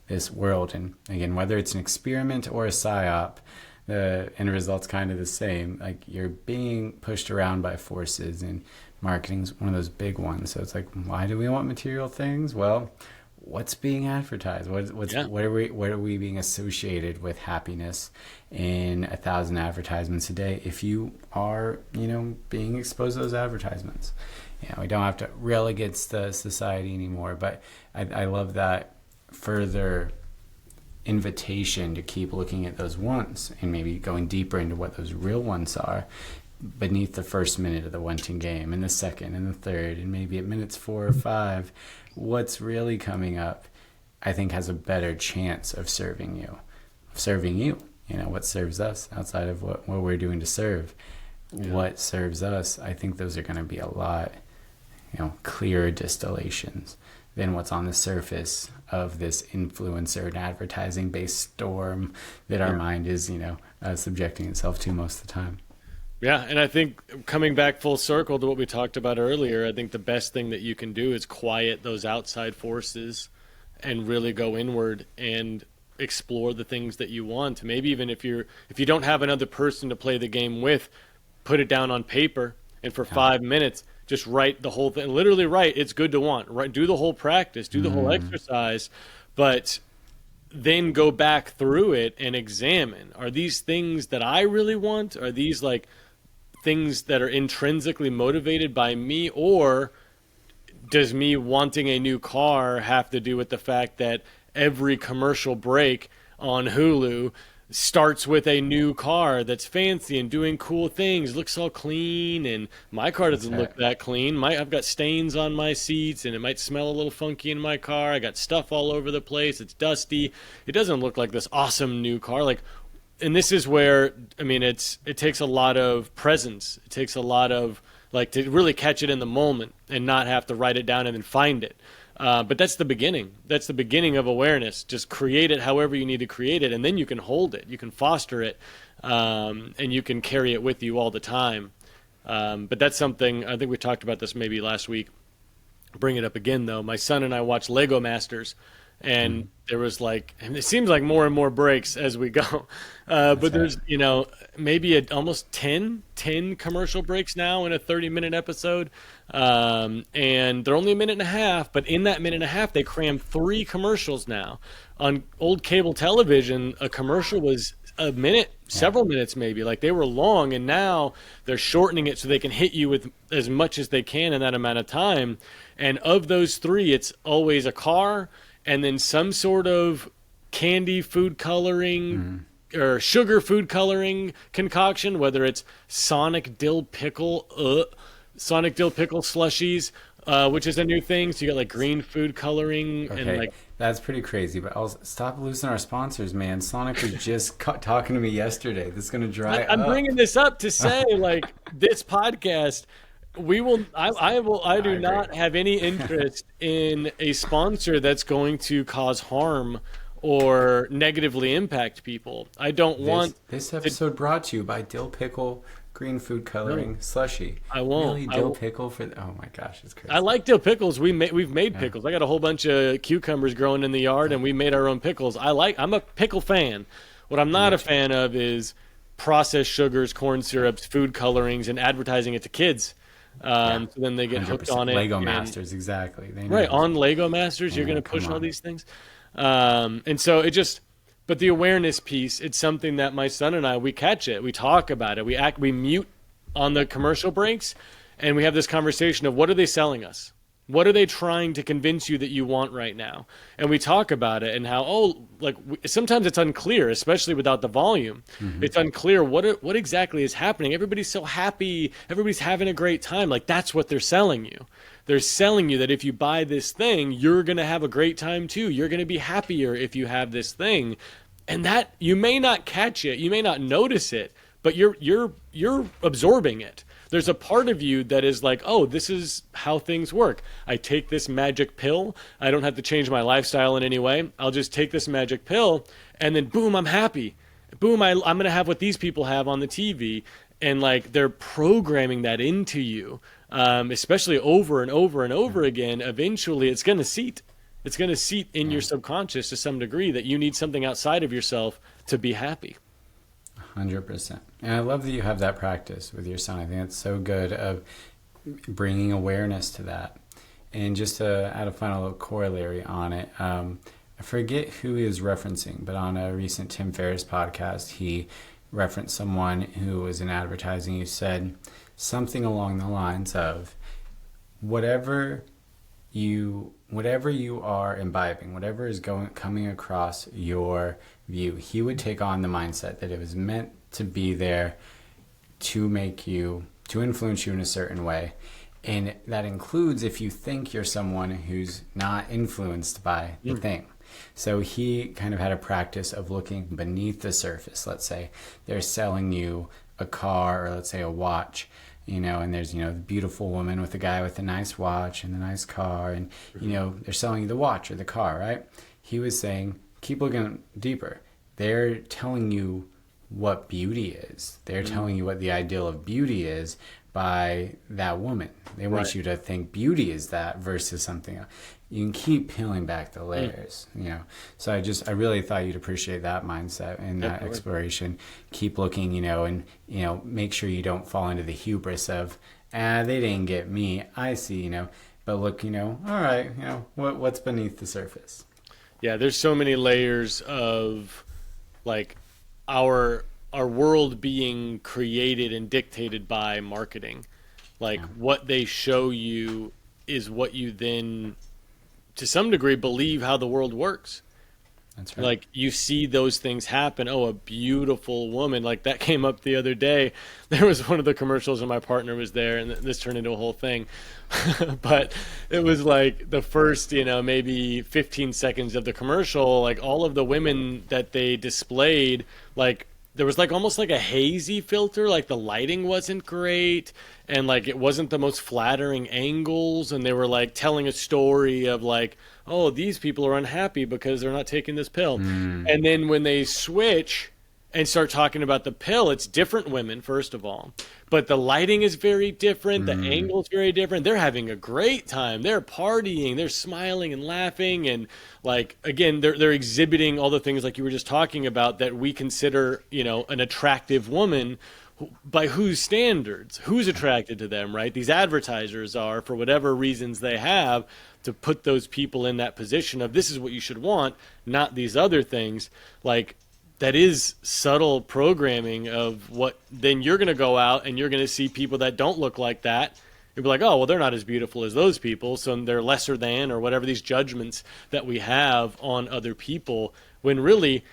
this world. And again, whether it's an experiment or a psyop, the end result's kind of the same. Like you're being pushed around by forces, and marketing's one of those big ones. So it's like, why do we want material things? Well, what's being advertised? What are we being associated with happiness in 1,000 advertisements a day? If you are, being exposed to those advertisements, we don't have to rail against the society anymore. But I love that further invitation to keep looking at those wants and maybe going deeper into what those real wants are beneath the first minute of the wanting game, and the second and the third, and maybe at minutes 4 or 5. What's really coming up, I think, has a better chance of serving you. What serves us outside of what we're doing to serve. What serves us, I think those are going to be a lot, clearer distillations than what's on the surface of this influencer and advertising based storm that our mind is, subjecting itself to most of the time. Yeah, and I think coming back full circle to what we talked about earlier, I think the best thing that you can do is quiet those outside forces and really go inward and explore the things that you want. Maybe even if you don't have another person to play the game with, put it down on paper, and for 5 minutes, just write the whole thing. Literally write, it's good to want. Right? Do the whole practice, do the whole exercise, but then go back through it and examine, are these things that I really want? Are these like things that are intrinsically motivated by me, or does me wanting a new car have to do with the fact that every commercial break on Hulu starts with a new car that's fancy and doing cool things, looks all clean, and my car doesn't look that clean. I've got stains on my seats, and it might smell a little funky in my car. I got stuff all over the place. It's dusty. It doesn't look like this awesome new car. And this is where, it takes a lot of presence. It takes a lot of, to really catch it in the moment and not have to write it down and then find it. But that's the beginning. That's the beginning of awareness. Just create it however you need to create it, and then you can hold it. You can foster it, and you can carry it with you all the time. But that's something, I think we talked about this maybe last week. Bring it up again, though. My son and I watched Lego Masters, and there was and it seems like more and more breaks as we go. But there's, maybe almost 10 commercial breaks now in a 30-minute episode. And they're only a minute and a half, but in that minute and a half, they cram 3 commercials now. On old cable television, a commercial was a minute, several minutes maybe. They were long, and now they're shortening it so they can hit you with as much as they can in that amount of time. And of those 3, it's always a car, and then some sort of candy food coloring or sugar food coloring concoction, whether it's Sonic dill pickle slushies, which is a new thing. So you got green food coloring. Okay, and that's pretty crazy. But I'll stop losing our sponsors, man. Sonic was just talking to me yesterday. This is going to dry up. I'm bringing this up to say, this podcast, We will. I will. I I do agree. not have any interest in a sponsor that's going to cause harm or negatively impact people. I don't want This to. episode brought to you by dill pickle green food No, coloring slushy. I won't. Really, dill pickle for oh my gosh, it's I crazy. like dill pickles. We've made Yeah, pickles. I got a whole bunch of cucumbers growing in the yard, and we made our own pickles. I'm a pickle fan. What I'm not me a too. fan of is processed sugars, corn syrups, food colorings, and advertising it to kids. Yeah, So then they get hooked on 100%. it, Lego and Masters, exactly. They know right what's on Lego Masters, you're going yeah. to Come push all on. these things. And so it just, but the awareness piece, it's something that my son and I, we catch it, we talk about it, we mute on the commercial breaks, and we have this conversation of what are they selling us? What are they trying to convince you that you want right now? And we talk about it and how, sometimes it's unclear, especially without the volume. It's unclear what exactly is happening. Everybody's so happy. Everybody's having a great time. Like, that's what they're selling you. They're selling you that if you buy this thing, you're going to have a great time too. You're going to be happier if you have this thing. And that you may not catch it, you may not notice it, but you're absorbing it. There's a part of you that is like, oh, this is how things work. I take this magic pill. I don't have to change my lifestyle in any way. I'll just take this magic pill, and then boom, I'm happy. Boom, I'm going to have what these people have on the TV. And like they're programming that into you, especially over and over and over again. Eventually, it's going to seat. It's going to seat in your subconscious to some degree that you need something outside of yourself to be happy. 100%. And I love that you have that practice with your son. I think it's so good of bringing awareness to that. And just to add a final little corollary on it, I forget who he was referencing, but on a recent Tim Ferriss podcast, he referenced someone who was in advertising who said something along the lines of whatever you are imbibing, whatever is coming across your view, he would take on the mindset that it was meant to be there to influence you in a certain way. And that includes if you think you're someone who's not influenced by the thing. So he kind of had a practice of looking beneath the surface. Let's say they're selling you a car, or let's say a watch, and there's, the beautiful woman with the guy with the nice watch and the nice car, and, they're selling you the watch or the car, right? He was saying, keep looking deeper. They're telling you what beauty is. They're telling you what the ideal of beauty is by that woman. They want Right. you to think beauty is that versus something else. You can keep peeling back the layers, So I really thought you'd appreciate that mindset and that Definitely. exploration. Keep looking, and make sure you don't fall into the hubris of, they didn't get me. I see, but look, all right, what's beneath the surface. Yeah, there's so many layers of like our world being created and dictated by marketing. Like what they show you is what you then to some degree believe how the world works. That's right. Like you see those things happen. Oh, a beautiful woman. Like that came up the other day. There was one of the commercials and my partner was there and this turned into a whole thing. But it was like the first, maybe 15 seconds of the commercial, like all of the women that they displayed, like there was like almost like a hazy filter, like the lighting wasn't great and like it wasn't the most flattering angles, and they were like telling a story of like, oh, these people are unhappy because they're not taking this pill. And then when they switch and start talking about the pill, it's different women, first of all. But the lighting is very different. The angle is very different. They're having a great time. They're partying. They're smiling and laughing. And like, again, they're exhibiting all the things like you were just talking about that we consider, an attractive woman. By whose standards? Who's attracted to them, right? These advertisers are, for whatever reasons they have, to put those people in that position of this is what you should want, not these other things. Like, that is subtle programming of what then you're going to go out and you're going to see people that don't look like that. You'll be like, oh, well, they're not as beautiful as those people, so they're lesser than, or whatever these judgments that we have on other people, when really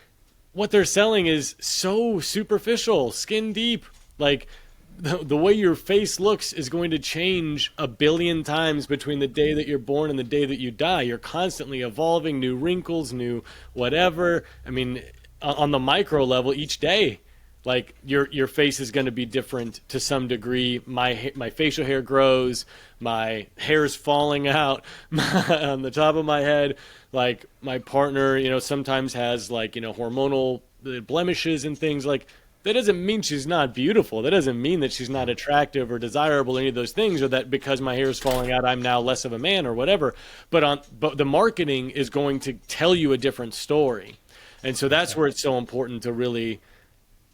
what they're selling is so superficial, skin deep. Like the way your face looks is going to change a billion times between the day that you're born and the day that you die. You're constantly evolving, new wrinkles, new whatever. I mean, on the micro level each day, Like your face is going to be different to some degree. My facial hair grows, my hair's falling out on the top of my head. Like my partner, sometimes has like, hormonal blemishes and things. Like that doesn't mean she's not beautiful. That doesn't mean that she's not attractive or desirable, any of those things, or that because my hair is falling out, I'm now less of a man or whatever. But the marketing is going to tell you a different story. And so that's where it's so important to really,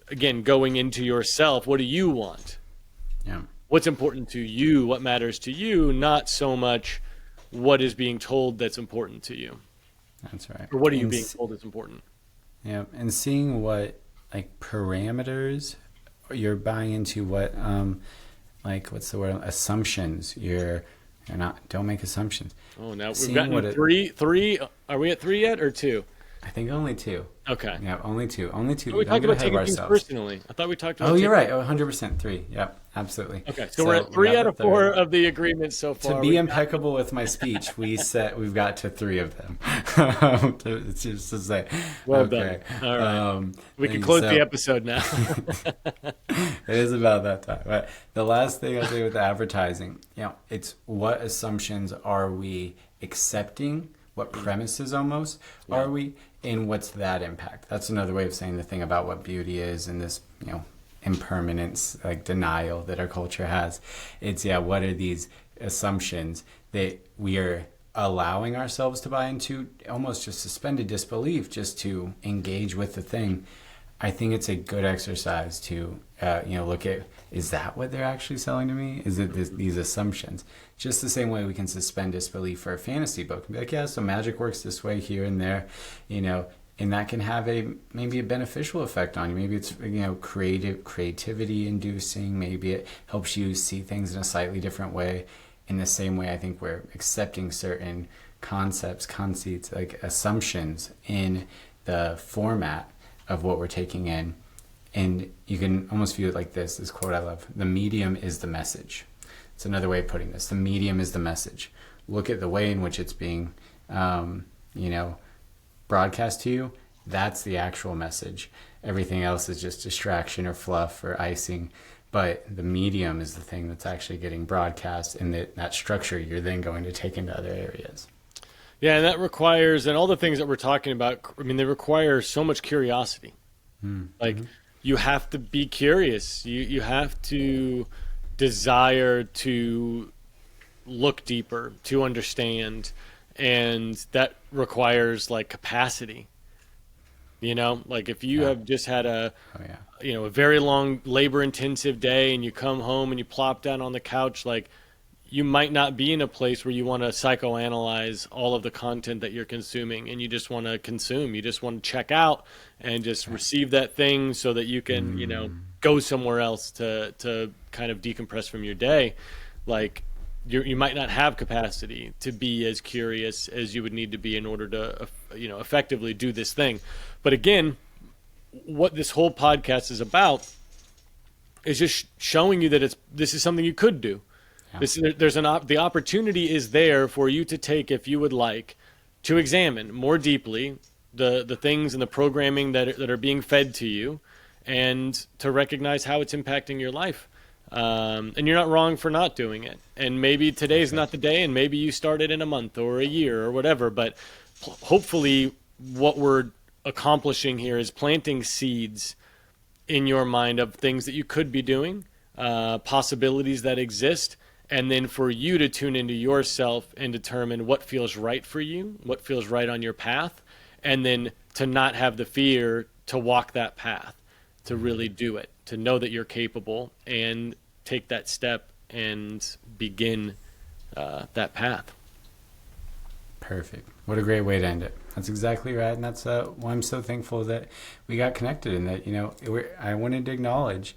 again, going into yourself. What do you want? Yeah. What's important to you? What matters to you? Not so much what is being told that's important to you. That's right. Or what are you being told is important? Yeah. And seeing what like parameters you're buying into, what like what's the word? Assumptions. You're not. Don't make assumptions. Oh, now we've gotten three. Are we at 3 yet or 2? I think only 2. Okay. Yeah, only 2. Only 2. We talked about taking things personally. I thought we talked about. Oh, you're right. 100%. 3. Yep, absolutely. Okay, so we're at 3 out of 4 of the agreements so far. To be impeccable with my speech, we've got to 3 of them. It's just to say. Well done. All right. We can close the episode now. It is about that time. But the last thing I'll say with the advertising, it's what assumptions are we accepting? What premises almost are we, and what's that impact? That's another way of saying the thing about what beauty is and this, impermanence, like denial that our culture has. It's, what are these assumptions that we are allowing ourselves to buy into, almost just suspended disbelief, just to engage with the thing. I think it's a good exercise to, look at, is that what they're actually selling to me? Is it these assumptions? Just the same way we can suspend disbelief for a fantasy book and be like, so magic works this way here and there, and that can have maybe a beneficial effect on you. Maybe it's, creativity inducing. Maybe it helps you see things in a slightly different way. In the same way, I think we're accepting certain concepts, conceits, like assumptions in the format of what we're taking in. And you can almost view it like this quote I love: the medium is the message. It's another way of putting this. The medium is the message. Look at the way in which it's being, broadcast to you. That's the actual message. Everything else is just distraction or fluff or icing. But the medium is the thing that's actually getting broadcast, and that structure you're then going to take into other areas. Yeah, and that requires, and all the things that we're talking about, they require so much curiosity. Like, you have to be curious. You have to desire to look deeper, to understand, and that requires like capacity. Like if you have just had a very long labor intensive day and you come home and you plop down on the couch, like you might not be in a place where you want to psychoanalyze all of the content that you're consuming, and you just want to consume. You just want to check out and just receive that thing so that you can, go somewhere else to kind of decompress from your day. Like you might not have capacity to be as curious as you would need to be in order to, effectively do this thing. But again, what this whole podcast is about is just showing you that this is something you could do. Yeah. The opportunity is there for you to take, if you would like, to examine more deeply the things and the programming that are being fed to you, and to recognize how it's impacting your life. And you're not wrong for not doing it. And maybe today's not the day, and maybe you start it in a month or a year or whatever. But hopefully what we're accomplishing here is planting seeds in your mind of things that you could be doing, possibilities that exist, and then for you to tune into yourself and determine what feels right for you, what feels right on your path, and then to not have the fear to walk that path, to really do it, to know that you're capable and take that step and begin that path. Perfect. What a great way to end it. That's exactly right. And that's why I'm so thankful that we got connected, and that, I wanted to acknowledge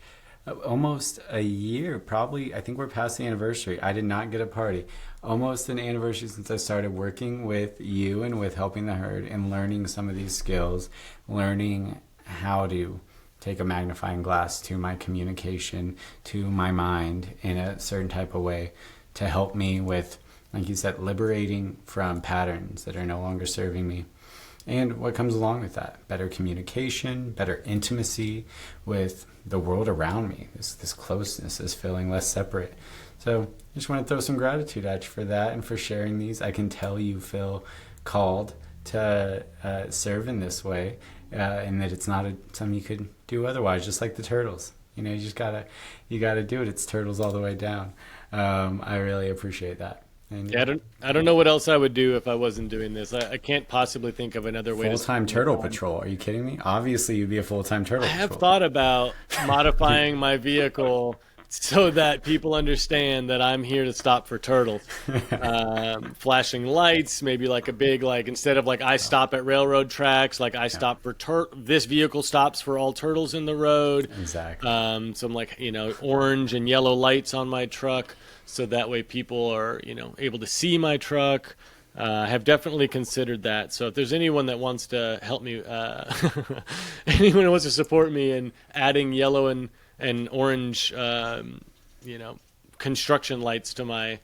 almost a year, probably. I think we're past the anniversary. I did not get a party. Almost an anniversary since I started working with you and with Helping the Herd, and learning some of these skills, learning how to take a magnifying glass to my communication, to my mind in a certain type of way, to help me with, like you said, liberating from patterns that are no longer serving me. And what comes along with that? Better communication, better intimacy with the world around me, this closeness, this feeling less separate. So I just want to throw some gratitude at you for that and for sharing these. I can tell you feel called to serve in this way, and that it's not something you could do otherwise, just like the turtles. You know, you gotta do it. It's turtles all the way down. I really appreciate that. And Yeah, I don't know what else I would do if I wasn't doing this. I can't possibly think of another way to full-time turtle patrol. Are you kidding me? Obviously, you'd be a full-time turtle I have patrol. thought about modifying my vehicle so that people understand that I'm here to stop for turtles. Flashing lights, maybe like a big, like, instead of like I stop at railroad tracks, like I stop for this vehicle stops for all turtles in the road. Exactly. Some like, you know, orange and yellow lights on my truck, so that way people are, you know, able to see my truck. Have definitely considered that. So if there's anyone that wants to help me, anyone who wants to support me in adding yellow and orange, you know, construction lights to my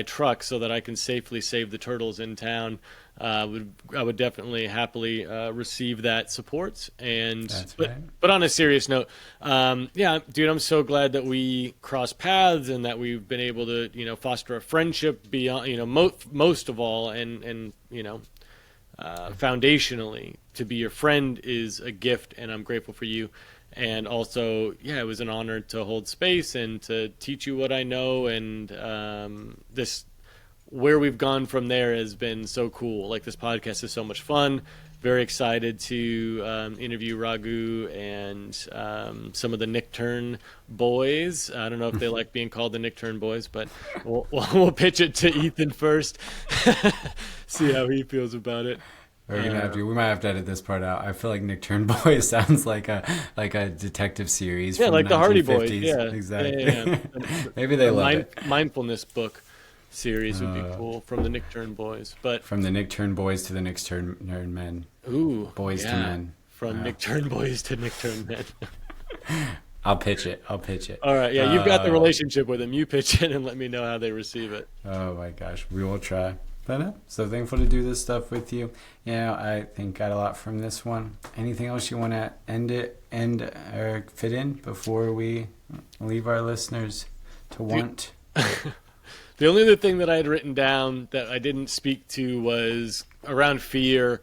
truck so that I can safely save the turtles in town, I would definitely happily receive that support. And but on a serious note, yeah, dude, I'm so glad that we crossed paths and that we've been able to, you know, foster a friendship beyond, you know, most of all, and you know, foundationally, to be your friend is a gift, and I'm grateful for you. And also, yeah, it was an honor to hold space and to teach you what I know. And where we've gone from there has been so cool. Like, this podcast is so much fun. Very excited to interview Raghu and some of the Nicturn boys. I don't know if they like being called the Nicturn boys, but we'll pitch it to Ethan first. See how he feels about it. We're gonna we might have to edit this part out. I feel like Nicturn Boys sounds like a detective series. Yeah, from like the Hardy 1950s. Boys. Yeah, exactly. Yeah. Maybe they love it. Mindfulness book series would be cool, from the Nicturn Boys. But from the Nicturn Boys to the Nicturn Men. Ooh, Boys to Men. From Nicturn Boys to Nicturn Men. I'll pitch it. All right, yeah, you've got the relationship with them. You pitch it and let me know how they receive it. Oh my gosh, we will try. But so thankful to do this stuff with you. You know, I think got a lot from this one. Anything else you want to end or fit in before we leave our listeners to want? The only other thing that I had written down that I didn't speak to was around fear,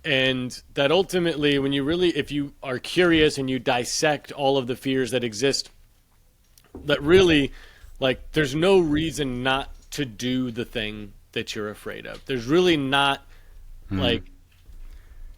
and that ultimately, when you really, if you are curious and you dissect all of the fears that exist, that really, like, there's no reason not to do the thing that you're afraid of. There's really not, like,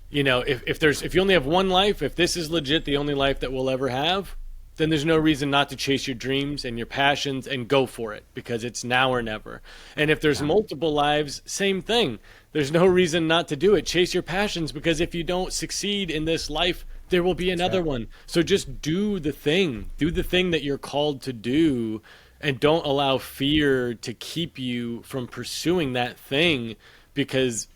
you know, if you only have one life, if this is legit the only life that we'll ever have, then there's no reason not to chase your dreams and your passions and go for it, because it's now or never. And if there's multiple lives, same thing. There's no reason not to do it. Chase your passions, because if you don't succeed in this life, there will be another one. So just do the thing. Do the thing that you're called to do, and don't allow fear to keep you from pursuing that thing, because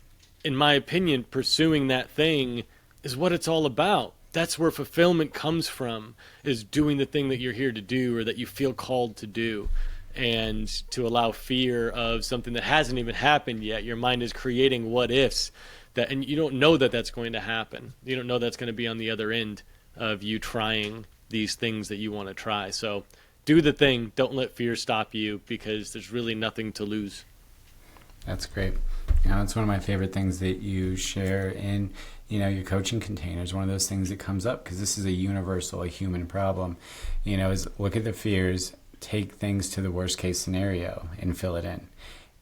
in my opinion, pursuing that thing is what it's all about. That's where fulfillment comes from, is doing the thing that you're here to do, or that you feel called to do. And to allow fear of something that hasn't even happened yet, your mind is creating what ifs, and you don't know that that's going to happen. You don't know that's going to be on the other end of you trying these things that you want to try. So do the thing. Don't let fear stop you, because there's really nothing to lose. That's great. You know, it's one of my favorite things that you share in, you know, your coaching containers. One of those things that comes up, because this is a universal, a human problem, you know, is look at the fears, take things to the worst case scenario and fill it in.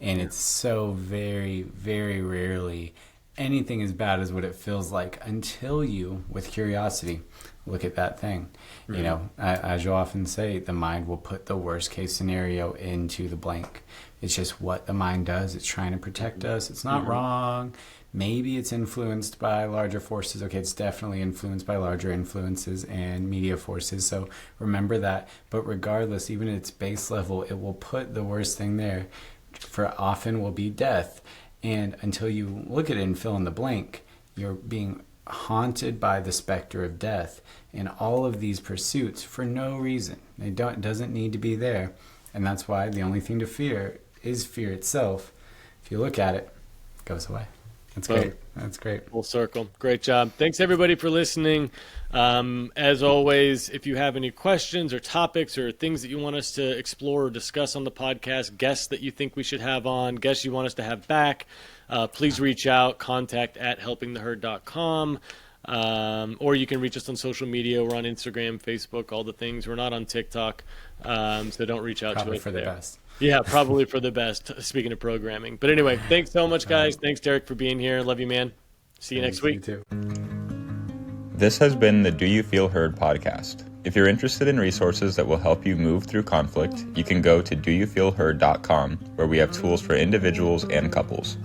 And it's so very, very rarely anything as bad as what it feels like, until you, with curiosity, look at that thing. Mm-hmm. You know, as you often say, the mind will put the worst case scenario into the blank. It's just what the mind does. It's trying to protect us. It's not wrong. Maybe it's influenced by larger forces. Okay, it's definitely influenced by larger influences and media forces. So remember that. But regardless, even at its base level, it will put the worst thing there. For often will be death. And until you look at it and fill in the blank, you're being haunted by the specter of death in all of these pursuits for no reason. It doesn't need to be there. And that's why the only thing to fear is fear itself. If you look at it, it goes away. That's great. That's great. Full circle. Great job. Thanks everybody for listening. As always, if you have any questions or topics or things that you want us to explore or discuss on the podcast, guests that you think we should have on, guests you want us to have back, please reach out, contact@helpingtheherd.com. Or you can reach us on social media. We're on Instagram, Facebook, all the things. We're not on TikTok, so don't reach out Probably to us for there. the best. Yeah, probably for the best, speaking of programming. But anyway, thanks so much, guys. Thanks, Derrick, for being here. Love you, man. See you next week. You too. This has been the Do You Feel Heard podcast. If you're interested in resources that will help you move through conflict, you can go to doyoufeelheard.com, where we have tools for individuals and couples.